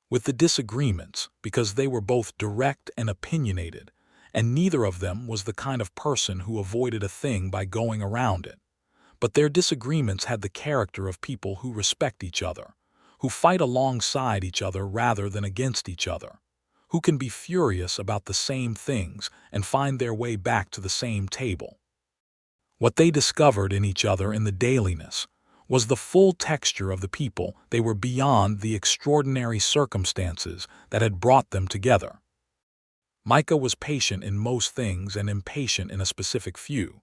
With the disagreements, because they were both direct and opinionated, and neither of them was the kind of person who avoided a thing by going around it. But their disagreements had the character of people who respect each other, who fight alongside each other rather than against each other, who can be furious about the same things and find their way back to the same table. What they discovered in each other in the dailiness was the full texture of the people. They were beyond the extraordinary circumstances that had brought them together. Micah was patient in most things and impatient in a specific few,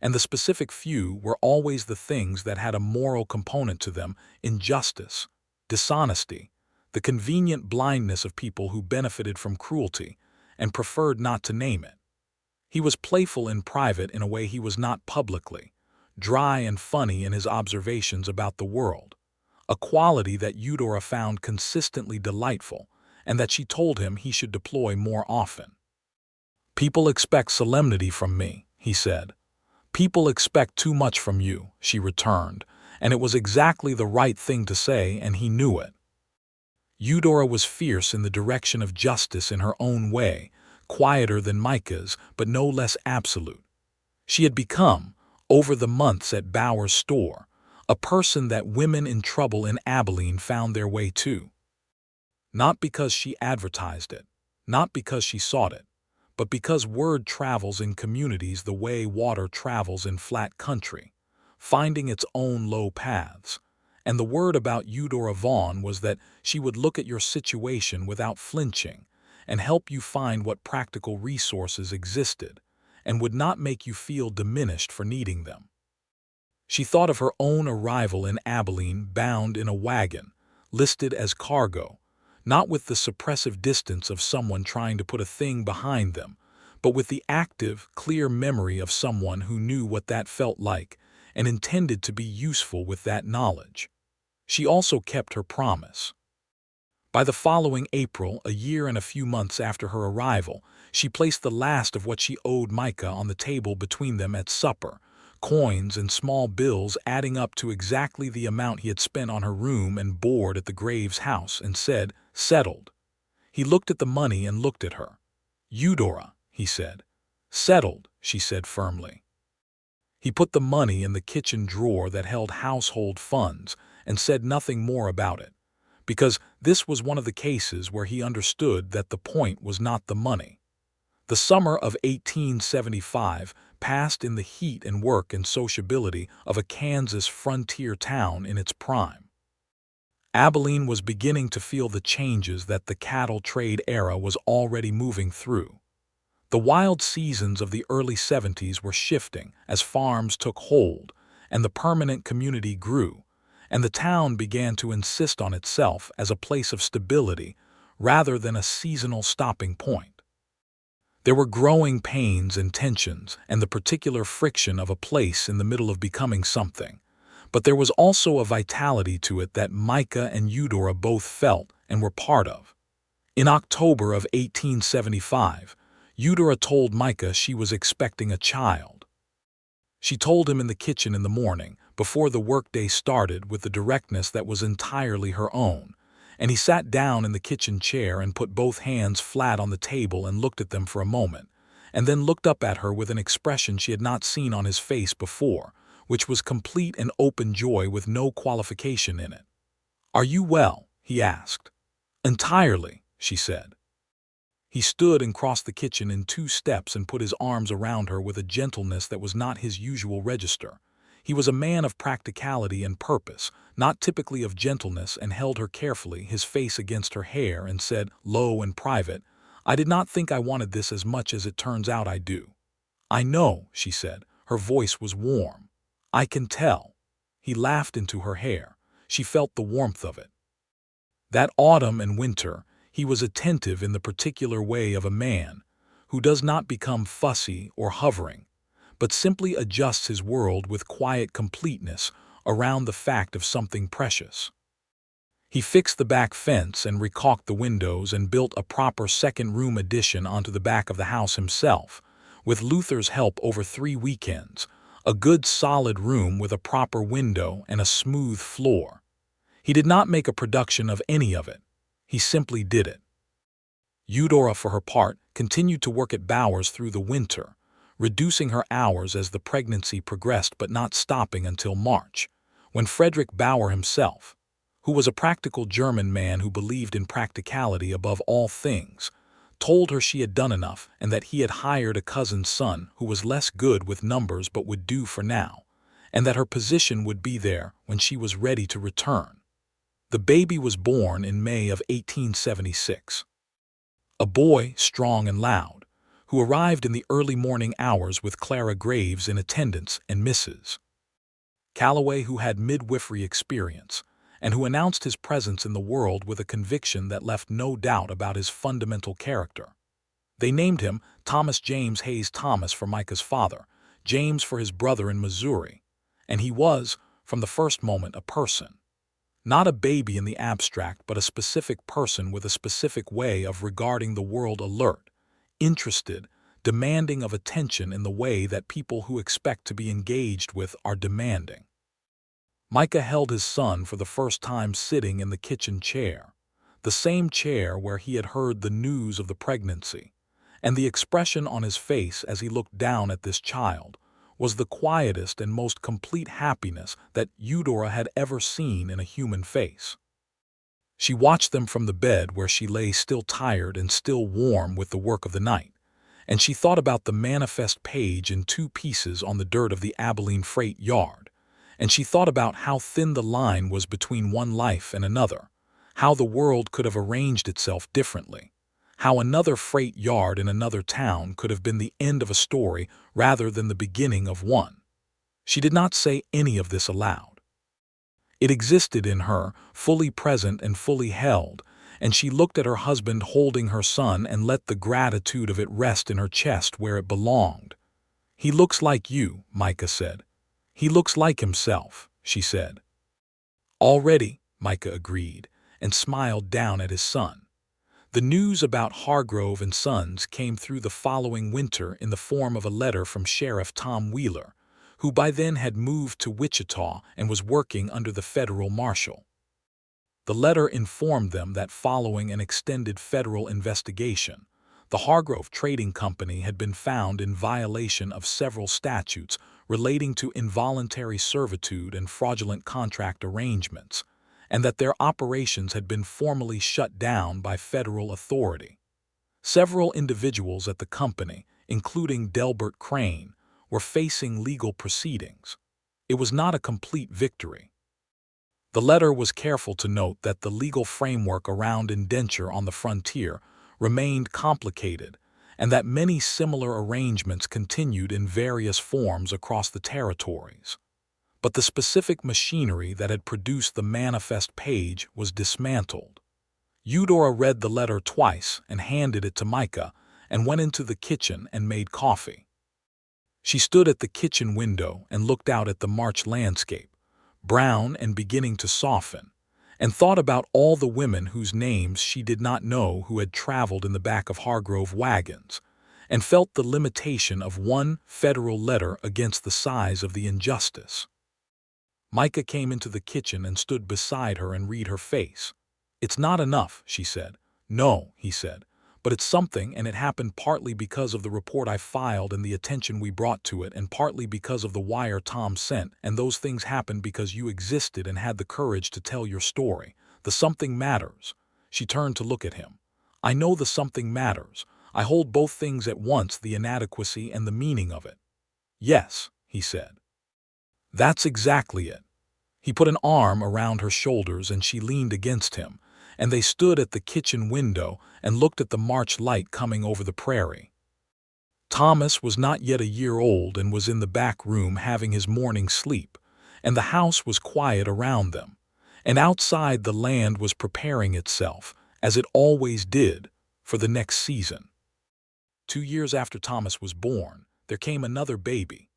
and the specific few were always the things that had a moral component to them: injustice, dishonesty, the convenient blindness of people who benefited from cruelty and preferred not to name it. He was playful in private in a way he was not publicly, dry and funny in his observations about the world, a quality that Eudora found consistently delightful and that she told him he should deploy more often. "People expect solemnity from me," he said. "People expect too much from you," she returned, and it was exactly the right thing to say, and he knew it. Eudora was fierce in the direction of justice in her own way, quieter than Micah's, but no less absolute. She had become, over the months at Bauer's store, a person that women in trouble in Abilene found their way to. Not because she advertised it, not because she sought it, but because word travels in communities the way water travels in flat country, finding its own low paths. And the word about Eudora Vaughn was that she would look at your situation without flinching and help you find what practical resources existed, and would not make you feel diminished for needing them. She thought of her own arrival in Abilene bound in a wagon, listed as cargo, not with the suppressive distance of someone trying to put a thing behind them, but with the active, clear memory of someone who knew what that felt like and intended to be useful with that knowledge. She also kept her promise. By the following April, a year and a few months after her arrival, she placed the last of what she owed Micah on the table between them at supper, coins and small bills adding up to exactly the amount he had spent on her room and board at the Graves house, and said, "Settled." He looked at the money and looked at her. "Eudora," he said. "Settled," she said firmly. He put the money in the kitchen drawer that held household funds and said nothing more about it, because this was one of the cases where he understood that the point was not the money. The summer of 1875 passed in the heat and work and sociability of a Kansas frontier town in its prime. Abilene was beginning to feel the changes that the cattle trade era was already moving through. The wild seasons of the early 70s were shifting as farms took hold and the permanent community grew, and the town began to insist on itself as a place of stability rather than a seasonal stopping point. There were growing pains and tensions and the particular friction of a place in the middle of becoming something, but there was also a vitality to it that Micah and Eudora both felt and were part of. In October of 1875, Eudora told Micah she was expecting a child. She told him in the kitchen in the morning, before the workday started, with the directness that was entirely her own, and he sat down in the kitchen chair and put both hands flat on the table and looked at them for a moment, and then looked up at her with an expression she had not seen on his face before, which was complete and open joy with no qualification in it. "Are you well?" he asked. "Entirely," she said. He stood and crossed the kitchen in 2 steps and put his arms around her with a gentleness that was not his usual register. He was a man of practicality and purpose, not typically of gentleness, and held her carefully, his face against her hair, and said, low and private, "I did not think I wanted this as much as it turns out I do." "I know," she said. Her voice was warm. "I can tell." He laughed into her hair. She felt the warmth of it. That autumn and winter, he was attentive in the particular way of a man who does not become fussy or hovering, but simply adjusts his world with quiet completeness around the fact of something precious. He fixed the back fence and recaulked the windows and built a proper second-room addition onto the back of the house himself, with Luther's help over 3 weekends, a good solid room with a proper window and a smooth floor. He did not make a production of any of it. He simply did it. Eudora, for her part, continued to work at Bauer's through the winter, reducing her hours as the pregnancy progressed but not stopping until March, when Frederick Bauer himself, who was a practical German man who believed in practicality above all things, told her she had done enough and that he had hired a cousin's son who was less good with numbers but would do for now, and that her position would be there when she was ready to return. The baby was born in May of 1876. A boy, strong and loud, who arrived in the early morning hours with Clara Graves in attendance and Mrs. Calloway, who had midwifery experience, and who announced his presence in the world with a conviction that left no doubt about his fundamental character. They named him Thomas James Hayes Thomas for Micah's father, James for his brother in Missouri, and he was, from the first moment, a person. Not a baby in the abstract, but a specific person with a specific way of regarding the world, alert, interested, demanding of attention in the way that people who expect to be engaged with are demanding. Micah held his son for the first time sitting in the kitchen chair, the same chair where he had heard the news of the pregnancy, and the expression on his face as he looked down at this child was the quietest and most complete happiness that Eudora had ever seen in a human face. She watched them from the bed where she lay still tired and still warm with the work of the night, and she thought about the manifest page in 2 pieces on the dirt of the Abilene freight yard, and she thought about how thin the line was between one life and another, how the world could have arranged itself differently, how another freight yard in another town could have been the end of a story rather than the beginning of one. She did not say any of this aloud. It existed in her, fully present and fully held, and she looked at her husband holding her son and let the gratitude of it rest in her chest where it belonged. "He looks like you," Micah said. "He looks like himself," she said. "Already," Micah agreed, and smiled down at his son. The news about Hargrove and Sons came through the following winter in the form of a letter from Sheriff Tom Wheeler, who by then had moved to Wichita and was working under the federal marshal. The letter informed them that following an extended federal investigation, the Hargrove Trading Company had been found in violation of several statutes relating to involuntary servitude and fraudulent contract arrangements, and that their operations had been formally shut down by federal authority. Several individuals at the company, including Delbert Crane, were facing legal proceedings. It was not a complete victory. The letter was careful to note that the legal framework around indenture on the frontier remained complicated, and that many similar arrangements continued in various forms across the territories. But the specific machinery that had produced the manifest page was dismantled. Eudora read the letter twice and handed it to Micah and went into the kitchen and made coffee. She stood at the kitchen window and looked out at the March landscape, brown and beginning to soften, and thought about all the women whose names she did not know who had traveled in the back of Hargrove wagons, and felt the limitation of one federal letter against the size of the injustice. Micah came into the kitchen and stood beside her and read her face. "It's not enough," she said. "No," he said, "but it's something, and it happened partly because of the report I filed and the attention we brought to it, and partly because of the wire Tom sent, and those things happened because you existed and had the courage to tell your story. The something matters." She turned to look at him. "I know the something matters. I hold both things at once, the inadequacy and the meaning of it." "Yes," he said. "That's exactly it." He put an arm around her shoulders and she leaned against him, and they stood at the kitchen window and looked at the March light coming over the prairie. Thomas was not yet a year old and was in the back room having his morning sleep, and the house was quiet around them, and outside the land was preparing itself, as it always did, for the next season. 2 years after Thomas was born, there came another baby,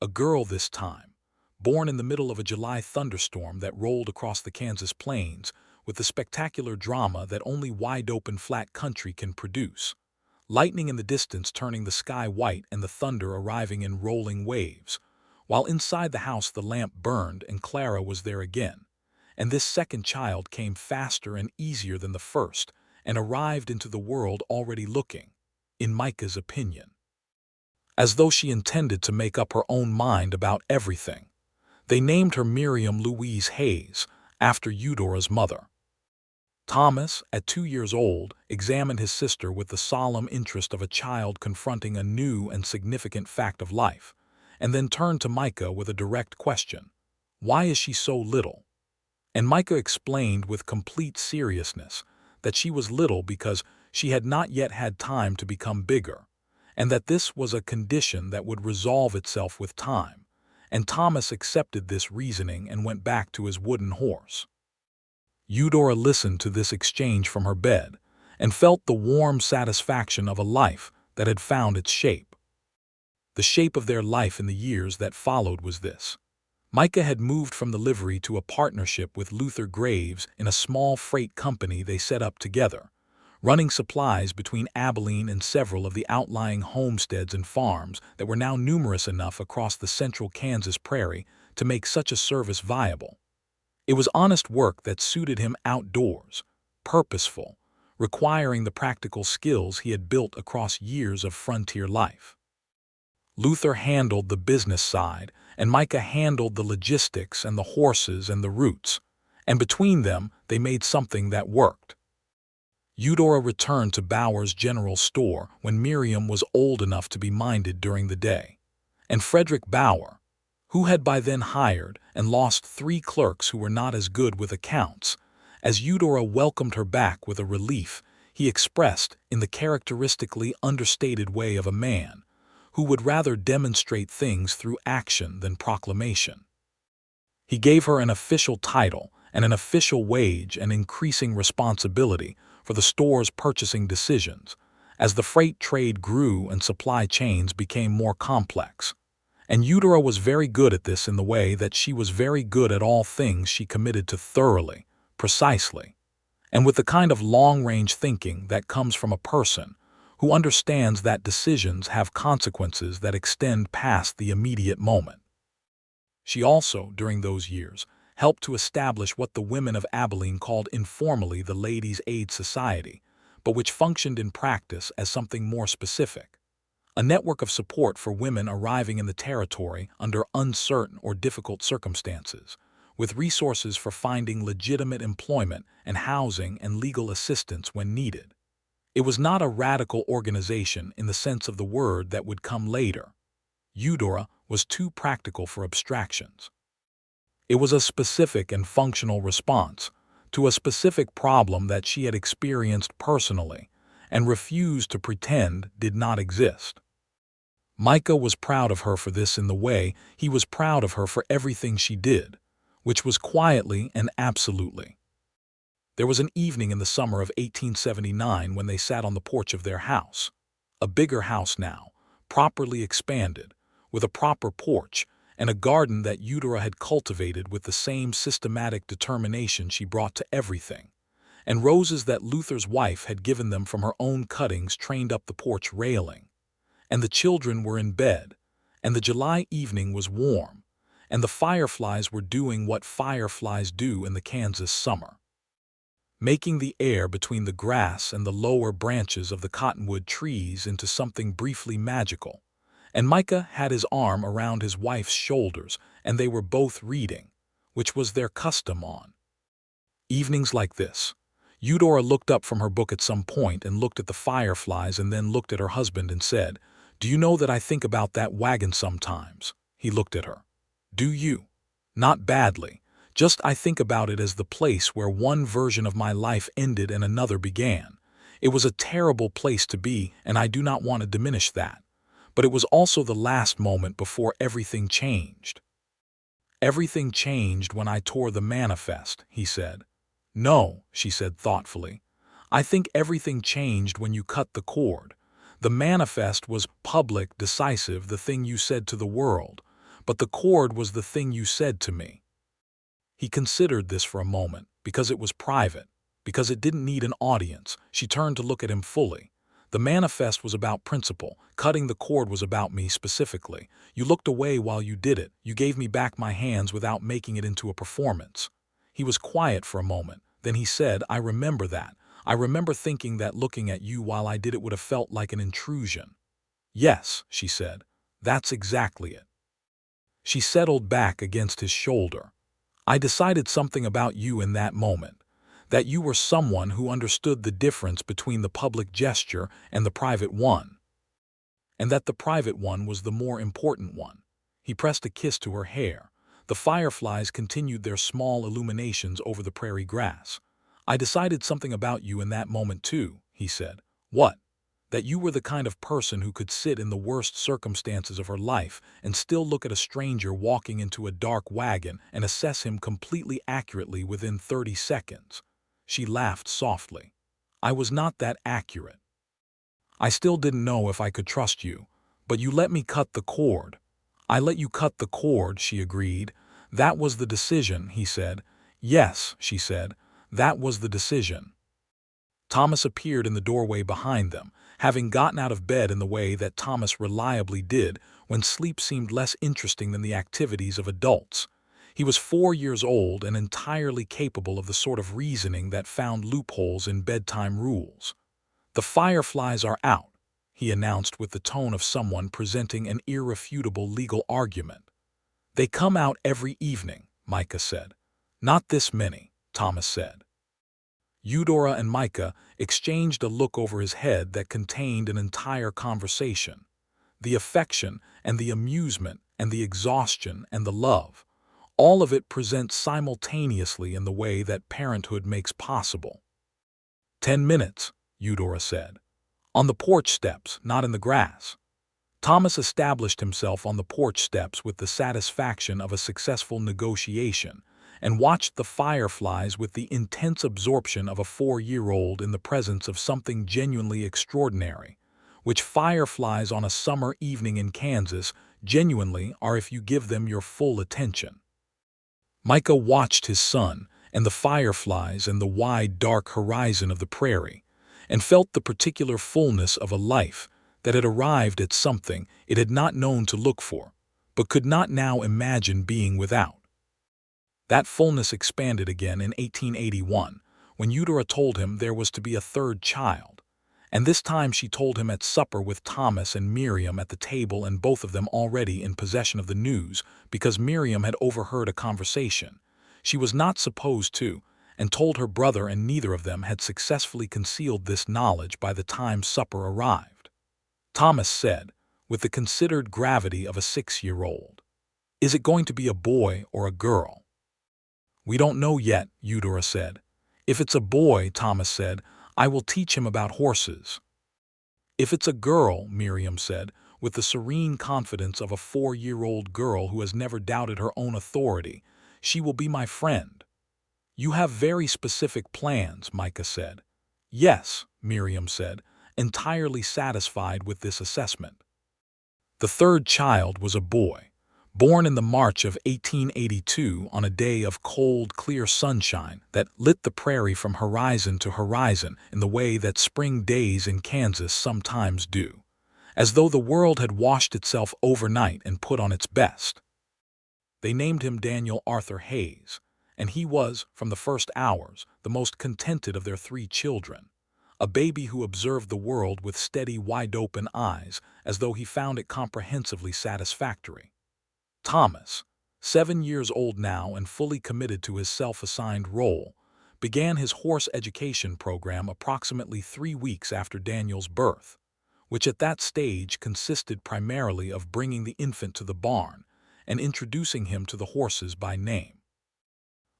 a girl this time, born in the middle of a July thunderstorm that rolled across the Kansas plains with the spectacular drama that only wide-open flat country can produce. Lightning in the distance turning the sky white and the thunder arriving in rolling waves, while inside the house the lamp burned and Clara was there again. And this second child came faster and easier than the first and arrived into the world already looking, in Micah's opinion, as though she intended to make up her own mind about everything. They named her Miriam Louise Hayes, after Eudora's mother. Thomas, at 2 years old, examined his sister with the solemn interest of a child confronting a new and significant fact of life, and then turned to Micah with a direct question. "Why is she so little?" And Micah explained with complete seriousness that she was little because she had not yet had time to become bigger, and that this was a condition that would resolve itself with time, and Thomas accepted this reasoning and went back to his wooden horse. Eudora listened to this exchange from her bed and felt the warm satisfaction of a life that had found its shape. The shape of their life in the years that followed was this. Micah had moved from the livery to a partnership with Luther Graves in a small freight company they set up together, running supplies between Abilene and several of the outlying homesteads and farms that were now numerous enough across the central Kansas prairie to make such a service viable. It was honest work that suited him outdoors, purposeful, requiring the practical skills he had built across years of frontier life. Luther handled the business side, and Micah handled the logistics and the horses and the routes, and between them they made something that worked. Eudora returned to Bauer's general store when Miriam was old enough to be minded during the day, and Frederick Bauer, who had by then hired and lost 3 clerks who were not as good with accounts, as Eudora welcomed her back with a relief he expressed in the characteristically understated way of a man who would rather demonstrate things through action than proclamation. He gave her an official title and an official wage and increasing responsibility for the store's purchasing decisions as the freight trade grew and supply chains became more complex. And Eudora was very good at this in the way that she was very good at all things she committed to thoroughly, precisely, and with the kind of long-range thinking that comes from a person who understands that decisions have consequences that extend past the immediate moment. She also, during those years, helped to establish what the women of Abilene called informally the Ladies' Aid Society, but which functioned in practice as something more specific. A network of support for women arriving in the territory under uncertain or difficult circumstances, with resources for finding legitimate employment and housing and legal assistance when needed. It was not a radical organization in the sense of the word that would come later. Eudora was too practical for abstractions. It was a specific and functional response to a specific problem that she had experienced personally and refused to pretend did not exist. Micah was proud of her for this in the way he was proud of her for everything she did, which was quietly and absolutely. There was an evening in the summer of 1879 when they sat on the porch of their house, a bigger house now, properly expanded, with a proper porch and a garden that Eudora had cultivated with the same systematic determination she brought to everything, and roses that Luther's wife had given them from her own cuttings trained up the porch railing. And the children were in bed, and the July evening was warm, and the fireflies were doing what fireflies do in the Kansas summer, making the air between the grass and the lower branches of the cottonwood trees into something briefly magical. And Micah had his arm around his wife's shoulders, and they were both reading, which was their custom on evenings like this. Eudora looked up from her book at some point and looked at the fireflies and then looked at her husband and said, "Do you know that I think about that wagon sometimes?" He looked at her. "Do you?" "Not badly. Just I think about it as the place where one version of my life ended and another began. It was a terrible place to be, and I do not want to diminish that. But it was also the last moment before everything changed." "Everything changed when I tore the manifest," he said. "No," she said thoughtfully. "I think everything changed when you cut the cord. The manifest was public, decisive, the thing you said to the world, but the cord was the thing you said to me." He considered this for a moment, because it was private, because it didn't need an audience. She turned to look at him fully. "The manifest was about principle. Cutting the cord was about me specifically. You looked away while you did it. You gave me back my hands without making it into a performance." He was quiet for a moment. Then he said, "I remember that. I remember thinking that looking at you while I did it would have felt like an intrusion." "Yes," she said. "That's exactly it." She settled back against his shoulder. "I decided something about you in that moment, that you were someone who understood the difference between the public gesture and the private one, and that the private one was the more important one." He pressed a kiss to her hair. The fireflies continued their small illuminations over the prairie grass. "I decided something about you in that moment too," he said. "What?" "That you were the kind of person who could sit in the worst circumstances of her life and still look at a stranger walking into a dark wagon and assess him completely accurately within 30 seconds. She laughed softly. "I was not that accurate. I still didn't know if I could trust you, but you let me cut the cord." "I let you cut the cord," she agreed. "That was the decision," he said. "Yes," she said, "that was the decision." Thomas appeared in the doorway behind them, having gotten out of bed in the way that Thomas reliably did when sleep seemed less interesting than the activities of adults. He was 4 years old and entirely capable of the sort of reasoning that found loopholes in bedtime rules. "The fireflies are out," he announced with the tone of someone presenting an irrefutable legal argument. "They come out every evening," Micah said. "Not this many," Thomas said. Eudora and Micah exchanged a look over his head that contained an entire conversation. The affection and the amusement and the exhaustion and the love, all of it present simultaneously in the way that parenthood makes possible. 10 minutes, Eudora said. "On the porch steps, not in the grass." Thomas established himself on the porch steps with the satisfaction of a successful negotiation and watched the fireflies with the intense absorption of a 4-year-old in the presence of something genuinely extraordinary, which fireflies on a summer evening in Kansas genuinely are if you give them your full attention. Micah watched his son and the fireflies and the wide, dark horizon of the prairie, and felt the particular fullness of a life that had arrived at something it had not known to look for, but could not now imagine being without. That fullness expanded again in 1881, when Eudora told him there was to be a third child, and this time she told him at supper with Thomas and Miriam at the table, and both of them already in possession of the news because Miriam had overheard a conversation she was not supposed to, and told her brother, and neither of them had successfully concealed this knowledge by the time supper arrived. Thomas said, with the considered gravity of a 6-year-old, "Is it going to be a boy or a girl?" "We don't know yet," Eudora said. "If it's a boy," Thomas said, "I will teach him about horses." "If it's a girl," Miriam said, with the serene confidence of a 4-year-old girl who has never doubted her own authority, "she will be my friend." "You have very specific plans," Micah said. "Yes," Miriam said, entirely satisfied with this assessment. The third child was a boy, born in the March of 1882 on a day of cold, clear sunshine that lit the prairie from horizon to horizon in the way that spring days in Kansas sometimes do, as though the world had washed itself overnight and put on its best. They named him Daniel Arthur Hayes, and he was, from the first hours, the most contented of their 3 children, a baby who observed the world with steady, wide-open eyes as though he found it comprehensively satisfactory. Thomas, 7 years old now and fully committed to his self-assigned role, began his horse education program approximately 3 weeks after Daniel's birth, which at that stage consisted primarily of bringing the infant to the barn and introducing him to the horses by name.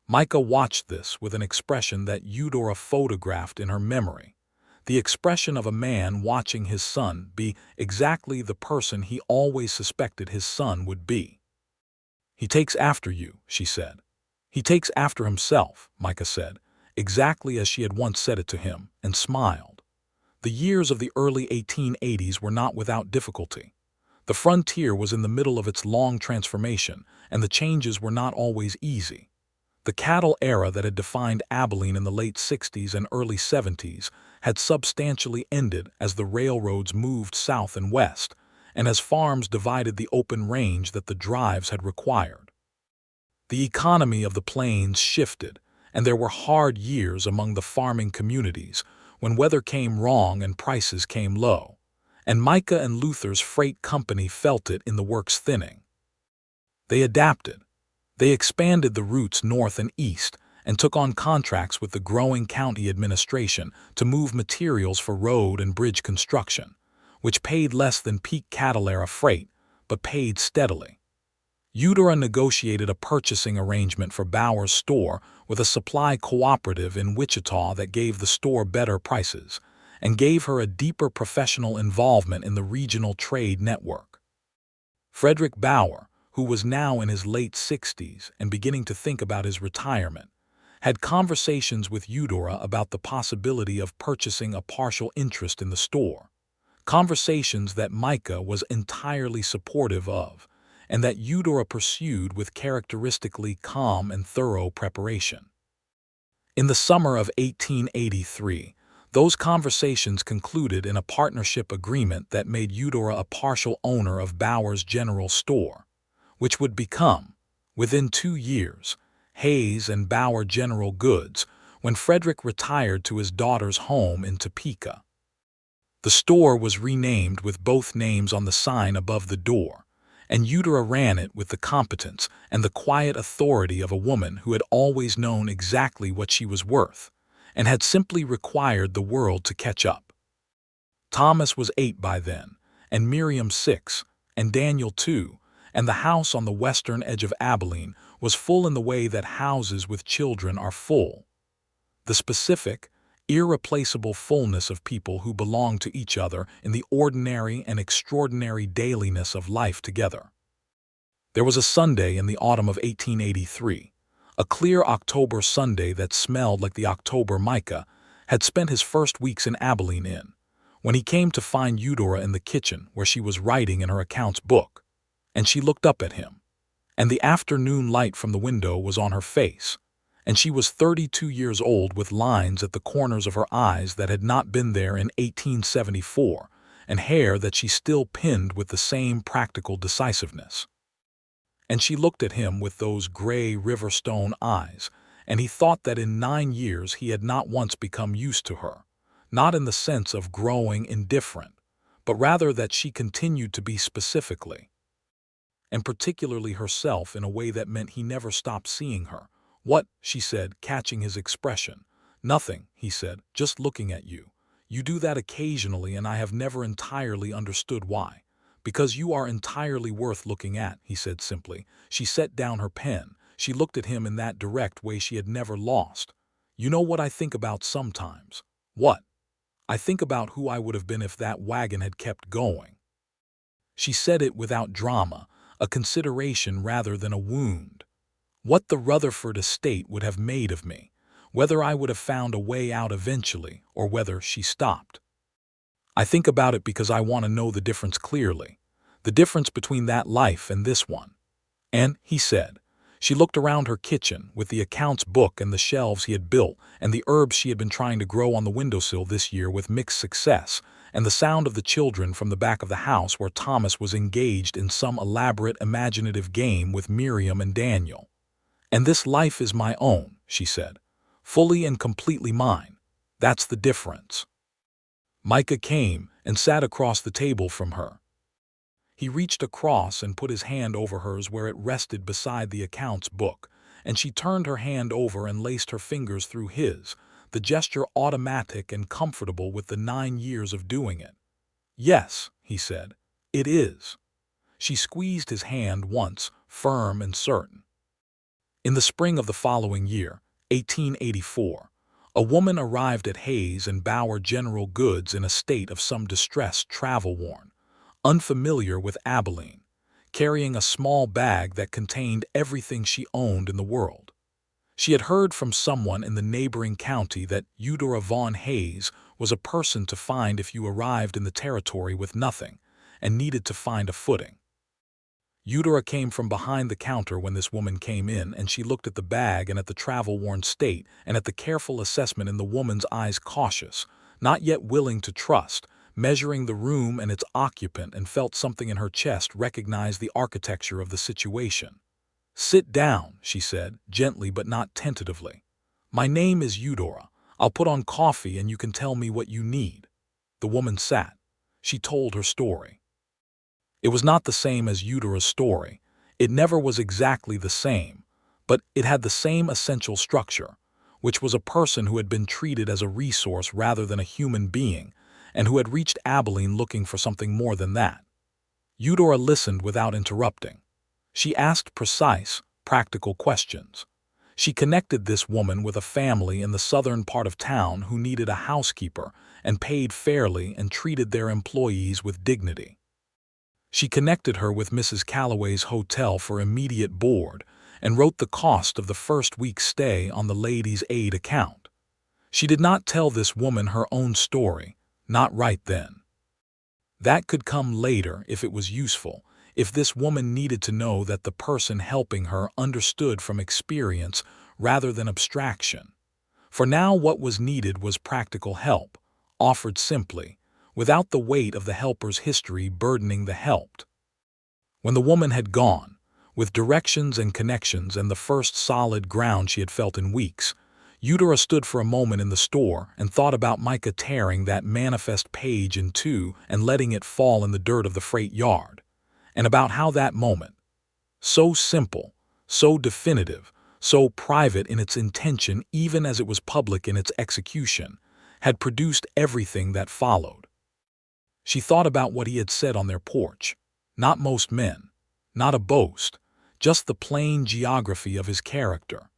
Micah watched this with an expression that Eudora photographed in her memory, the expression of a man watching his son be exactly the person he always suspected his son would be. "He takes after you," she said. "He takes after himself," Micah said, exactly as she had once said it to him, and smiled. The years of the early 1880s were not without difficulty. The frontier was in the middle of its long transformation, and the changes were not always easy. The cattle era that had defined Abilene in the late 60s and early 70s had substantially ended as the railroads moved south and west, and as farms divided the open range that the drives had required. The economy of the plains shifted, and there were hard years among the farming communities when weather came wrong and prices came low, and Micah and Luther's freight company felt it in the works thinning. They adapted. They expanded the routes north and east and took on contracts with the growing county administration to move materials for road and bridge construction, which paid less than peak cattle-era freight, but paid steadily. Eudora negotiated a purchasing arrangement for Bauer's store with a supply cooperative in Wichita that gave the store better prices and gave her a deeper professional involvement in the regional trade network. Frederick Bauer, who was now in his late 60s and beginning to think about his retirement, had conversations with Eudora about the possibility of purchasing a partial interest in the store, conversations that Micah was entirely supportive of, and that Eudora pursued with characteristically calm and thorough preparation. In the summer of 1883, Those conversations concluded in a partnership agreement that made Eudora a partial owner of Bauer's General Store, which would become, within 2 years, Hayes and Bauer General Goods when Frederick retired to his daughter's home in Topeka. The store was renamed with both names on the sign above the door, and Eudora ran it with the competence and the quiet authority of a woman who had always known exactly what she was worth, and had simply required the world to catch up. Thomas was 8 by then, and Miriam 6, and Daniel 2, and the house on the western edge of Abilene was full in the way that houses with children are full. The specific, irreplaceable fullness of people who belong to each other in the ordinary and extraordinary dailiness of life together. There was a Sunday in the autumn of 1883, a clear October Sunday that smelled like the October Micah had spent his first weeks in Abilene in, when he came to find Eudora in the kitchen where she was writing in her accounts book, and she looked up at him, and the afternoon light from the window was on her face, and she was 32 years old with lines at the corners of her eyes that had not been there in 1874, and hair that she still pinned with the same practical decisiveness. And she looked at him with those gray riverstone eyes, and he thought that in 9 years he had not once become used to her, not in the sense of growing indifferent, but rather that she continued to be specifically, and particularly herself in a way that meant he never stopped seeing her. "What?" she said, catching his expression. "Nothing," he said, "just looking at you. You do that occasionally, and I have never entirely understood why." "Because you are entirely worth looking at," he said simply. She set down her pen. She looked at him in that direct way she had never lost. "You know what I think about sometimes?" "What?" "I think about who I would have been if that wagon had kept going." She said it without drama, a consideration rather than a wound. "What the Rutherford estate would have made of me, whether I would have found a way out eventually, or whether," she stopped. "I think about it because I want to know the difference clearly, the difference between that life and this one." "And," he said. She looked around her kitchen, with the accounts book and the shelves he had built, and the herbs she had been trying to grow on the windowsill this year with mixed success, and the sound of the children from the back of the house where Thomas was engaged in some elaborate imaginative game with Miriam and Daniel. "And this life is my own," she said, "fully and completely mine. That's the difference." Micah came and sat across the table from her. He reached across and put his hand over hers where it rested beside the accounts book, and she turned her hand over and laced her fingers through his, the gesture automatic and comfortable with the 9 years of doing it. "Yes," he said, "it is." She squeezed his hand once, firm and certain. In the spring of the following year, 1884, a woman arrived at Hayes and Bauer General Goods in a state of some distress, travel-worn, unfamiliar with Abilene, carrying a small bag that contained everything she owned in the world. She had heard from someone in the neighboring county that Eudora Vaughn Hayes was a person to find if you arrived in the territory with nothing and needed to find a footing. Eudora came from behind the counter when this woman came in, and she looked at the bag and at the travel-worn state and at the careful assessment in the woman's eyes, cautious, not yet willing to trust, measuring the room and its occupant, and felt something in her chest recognize the architecture of the situation. "Sit down," she said, gently but not tentatively. "My name is Eudora. I'll put on coffee and you can tell me what you need." The woman sat. She told her story. It was not the same as Eudora's story. It never was exactly the same, but it had the same essential structure, which was a person who had been treated as a resource rather than a human being, and who had reached Abilene looking for something more than that. Eudora listened without interrupting. She asked precise, practical questions. She connected this woman with a family in the southern part of town who needed a housekeeper and paid fairly and treated their employees with dignity. She connected her with Mrs. Calloway's hotel for immediate board and wrote the cost of the first week's stay on the ladies' aid account. She did not tell this woman her own story, not right then. That could come later if it was useful, if this woman needed to know that the person helping her understood from experience rather than abstraction. For now what was needed was practical help, offered simply, without the weight of the helper's history burdening the helped. When the woman had gone, with directions and connections and the first solid ground she had felt in weeks, Eudora stood for a moment in the store and thought about Micah tearing that manifest page in two and letting it fall in the dirt of the freight yard, and about how that moment, so simple, so definitive, so private in its intention even as it was public in its execution, had produced everything that followed. She thought about what he had said on their porch. Not most men, not a boast, just the plain geography of his character.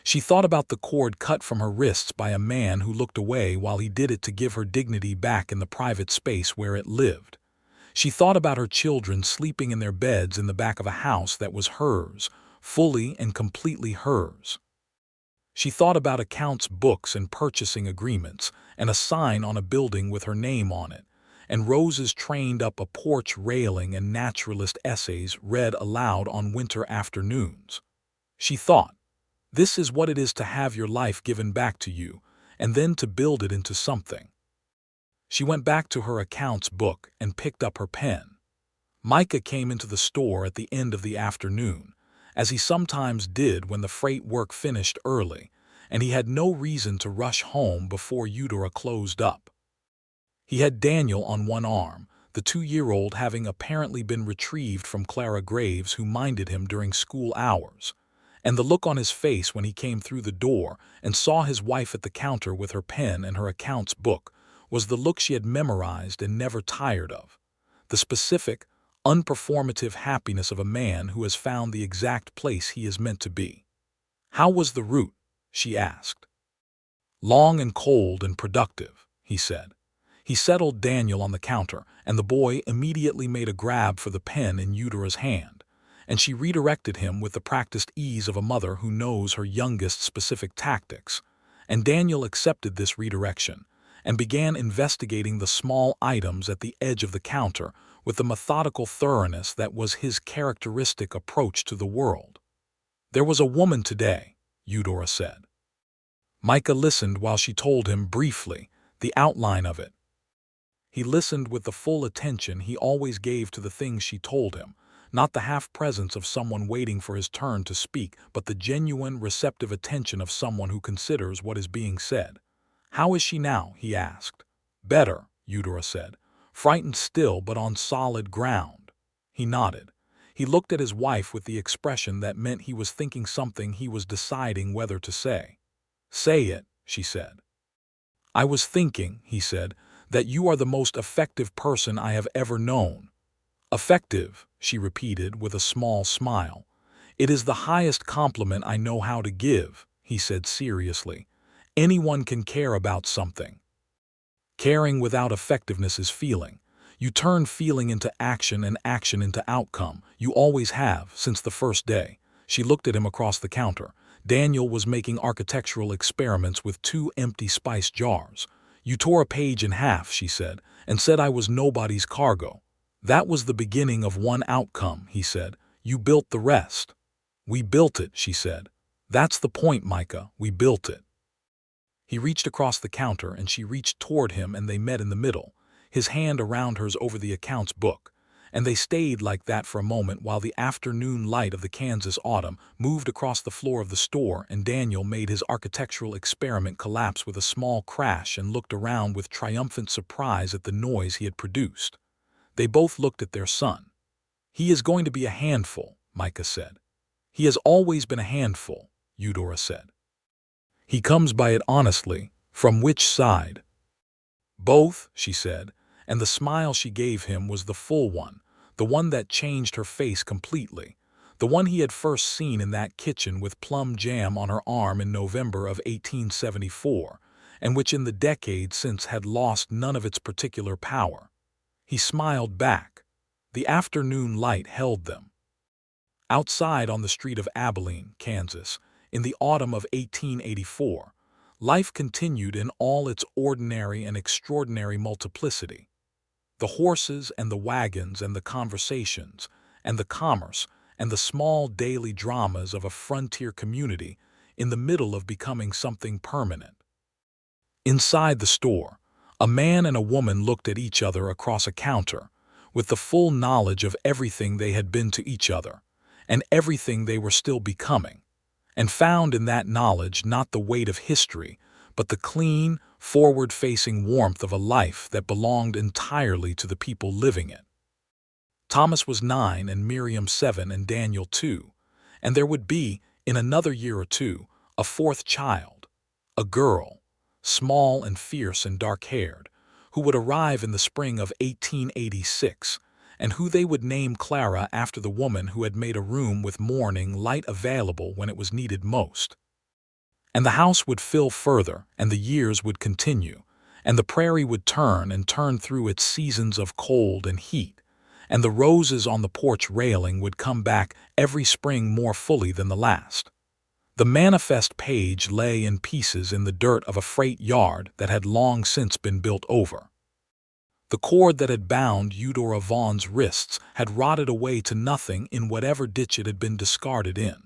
She thought about the cord cut from her wrists by a man who looked away while he did it to give her dignity back in the private space where it lived. She thought about her children sleeping in their beds in the back of a house that was hers, fully and completely hers. She thought about accounts books and purchasing agreements, and a sign on a building with her name on it, and roses trained up a porch railing and naturalist essays read aloud on winter afternoons. She thought, this is what it is to have your life given back to you, and then to build it into something. She went back to her accounts book and picked up her pen. Micah came into the store at the end of the afternoon, as he sometimes did when the freight work finished early, and he had no reason to rush home before Eudora closed up. He had Daniel on one arm, the 2-year-old having apparently been retrieved from Clara Graves, who minded him during school hours, and the look on his face when he came through the door and saw his wife at the counter with her pen and her accounts book was the look she had memorized and never tired of, the specific, unperformative happiness of a man who has found the exact place he is meant to be. "How was the route?" she asked. "Long and cold and productive," he said. He settled Daniel on the counter, and the boy immediately made a grab for the pen in Eudora's hand, and she redirected him with the practiced ease of a mother who knows her youngest's specific tactics, and Daniel accepted this redirection and began investigating the small items at the edge of the counter with the methodical thoroughness that was his characteristic approach to the world. "There was a woman today," Eudora said. Micah listened while she told him briefly the outline of it. He listened with the full attention he always gave to the things she told him, not the half-presence of someone waiting for his turn to speak, but the genuine, receptive attention of someone who considers what is being said. "How is she now?" he asked. "Better," Eudora said, frightened still but on solid ground. He nodded. He looked at his wife with the expression that meant he was thinking something he was deciding whether to say. "Say it," she said. "I was thinking," he said, "that you are the most effective person I have ever known." "Effective," she repeated with a small smile. "It is the highest compliment I know how to give," he said seriously. "Anyone can care about something. Caring without effectiveness is feeling. You turn feeling into action and action into outcome. You always have, since the first day." She looked at him across the counter. Daniel was making architectural experiments with 2 empty spice jars. "You tore a page in half," she said, "and said I was nobody's cargo. That was the beginning of one outcome," he said. "You built the rest." "We built it," she said. "That's the point, Micah. We built it." He reached across the counter and she reached toward him and they met in the middle, his hand around hers over the accounts book, and they stayed like that for a moment while the afternoon light of the Kansas autumn moved across the floor of the store and Daniel made his architectural experiment collapse with a small crash and looked around with triumphant surprise at the noise he had produced. They both looked at their son. "He is going to be a handful," Micah said. "He has always been a handful," Eudora said. "He comes by it honestly. From which side?" "Both," she said, and the smile she gave him was the full one, the one that changed her face completely, the one he had first seen in that kitchen with plum jam on her arm in November of 1874, and which in the decade since had lost none of its particular power. He smiled back. The afternoon light held them. Outside on the street of Abilene, Kansas, in the autumn of 1884, life continued in all its ordinary and extraordinary multiplicity. The horses and the wagons and the conversations and the commerce and the small daily dramas of a frontier community in the middle of becoming something permanent. Inside the store, A man and a woman looked at each other across a counter, with the full knowledge of everything they had been to each other, and everything they were still becoming, and found in that knowledge not the weight of history, but the clean, forward-facing warmth of a life that belonged entirely to the people living it. Thomas was 9 and Miriam 7 and Daniel 2, and there would be, in another year or two, a fourth child, a girl, small and fierce and dark-haired, who would arrive in the spring of 1886, and who they would name Clara after the woman who had made a room with morning light available when it was needed most. And the house would fill further, and the years would continue, and the prairie would turn and turn through its seasons of cold and heat, and the roses on the porch railing would come back every spring more fully than the last. The manifest page lay in pieces in the dirt of a freight yard that had long since been built over. The cord that had bound Eudora Vaughn's wrists had rotted away to nothing in whatever ditch it had been discarded in.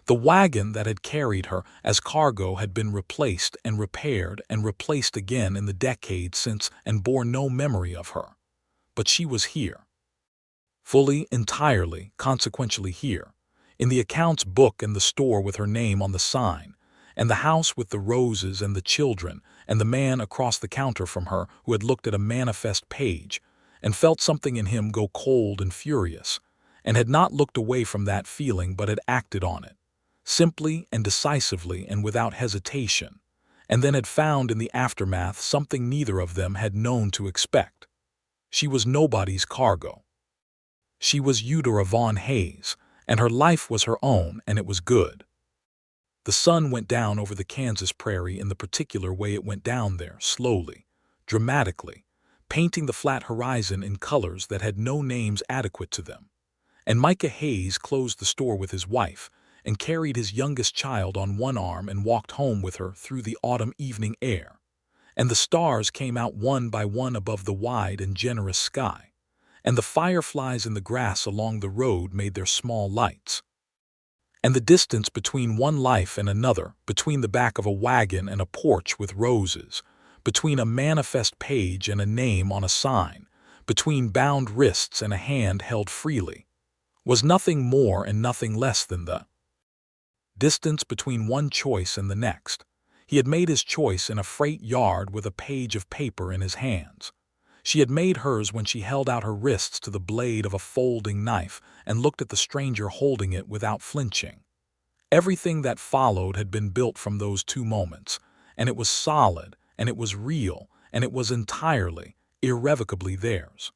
The wagon that had carried her as cargo had been replaced and replaced again in the decades since and bore no memory of her. But she was here. Fully, entirely, consequentially here, in the accounts book and the store with her name on the sign, and the house with the roses and the children, and the man across the counter from her who had looked at a manifest page, and felt something in him go cold and furious, and had not looked away from that feeling but had acted on it, simply and decisively and without hesitation, and then had found in the aftermath something neither of them had known to expect. She was nobody's cargo. She was Eudora Vaughn Hayes, and her life was her own, and it was good. The sun went down over the Kansas prairie in the particular way it went down there, slowly, dramatically, painting the flat horizon in colors that had no names adequate to them. And Micah Hayes closed the store with his wife, and carried his youngest child on one arm and walked home with her through the autumn evening air. And the stars came out one by one above the wide and generous sky, and the fireflies in the grass along the road made their small lights. And the distance between one life and another, between the back of a wagon and a porch with roses, between a manifest page and a name on a sign, between bound wrists and a hand held freely, was nothing more and nothing less than the distance between one choice and the next. He had made his choice in a freight yard with a page of paper in his hands. She had made hers when she held out her wrists to the blade of a folding knife and looked at the stranger holding it without flinching. Everything that followed had been built from those two moments, and it was solid, and it was real, and it was entirely, irrevocably theirs.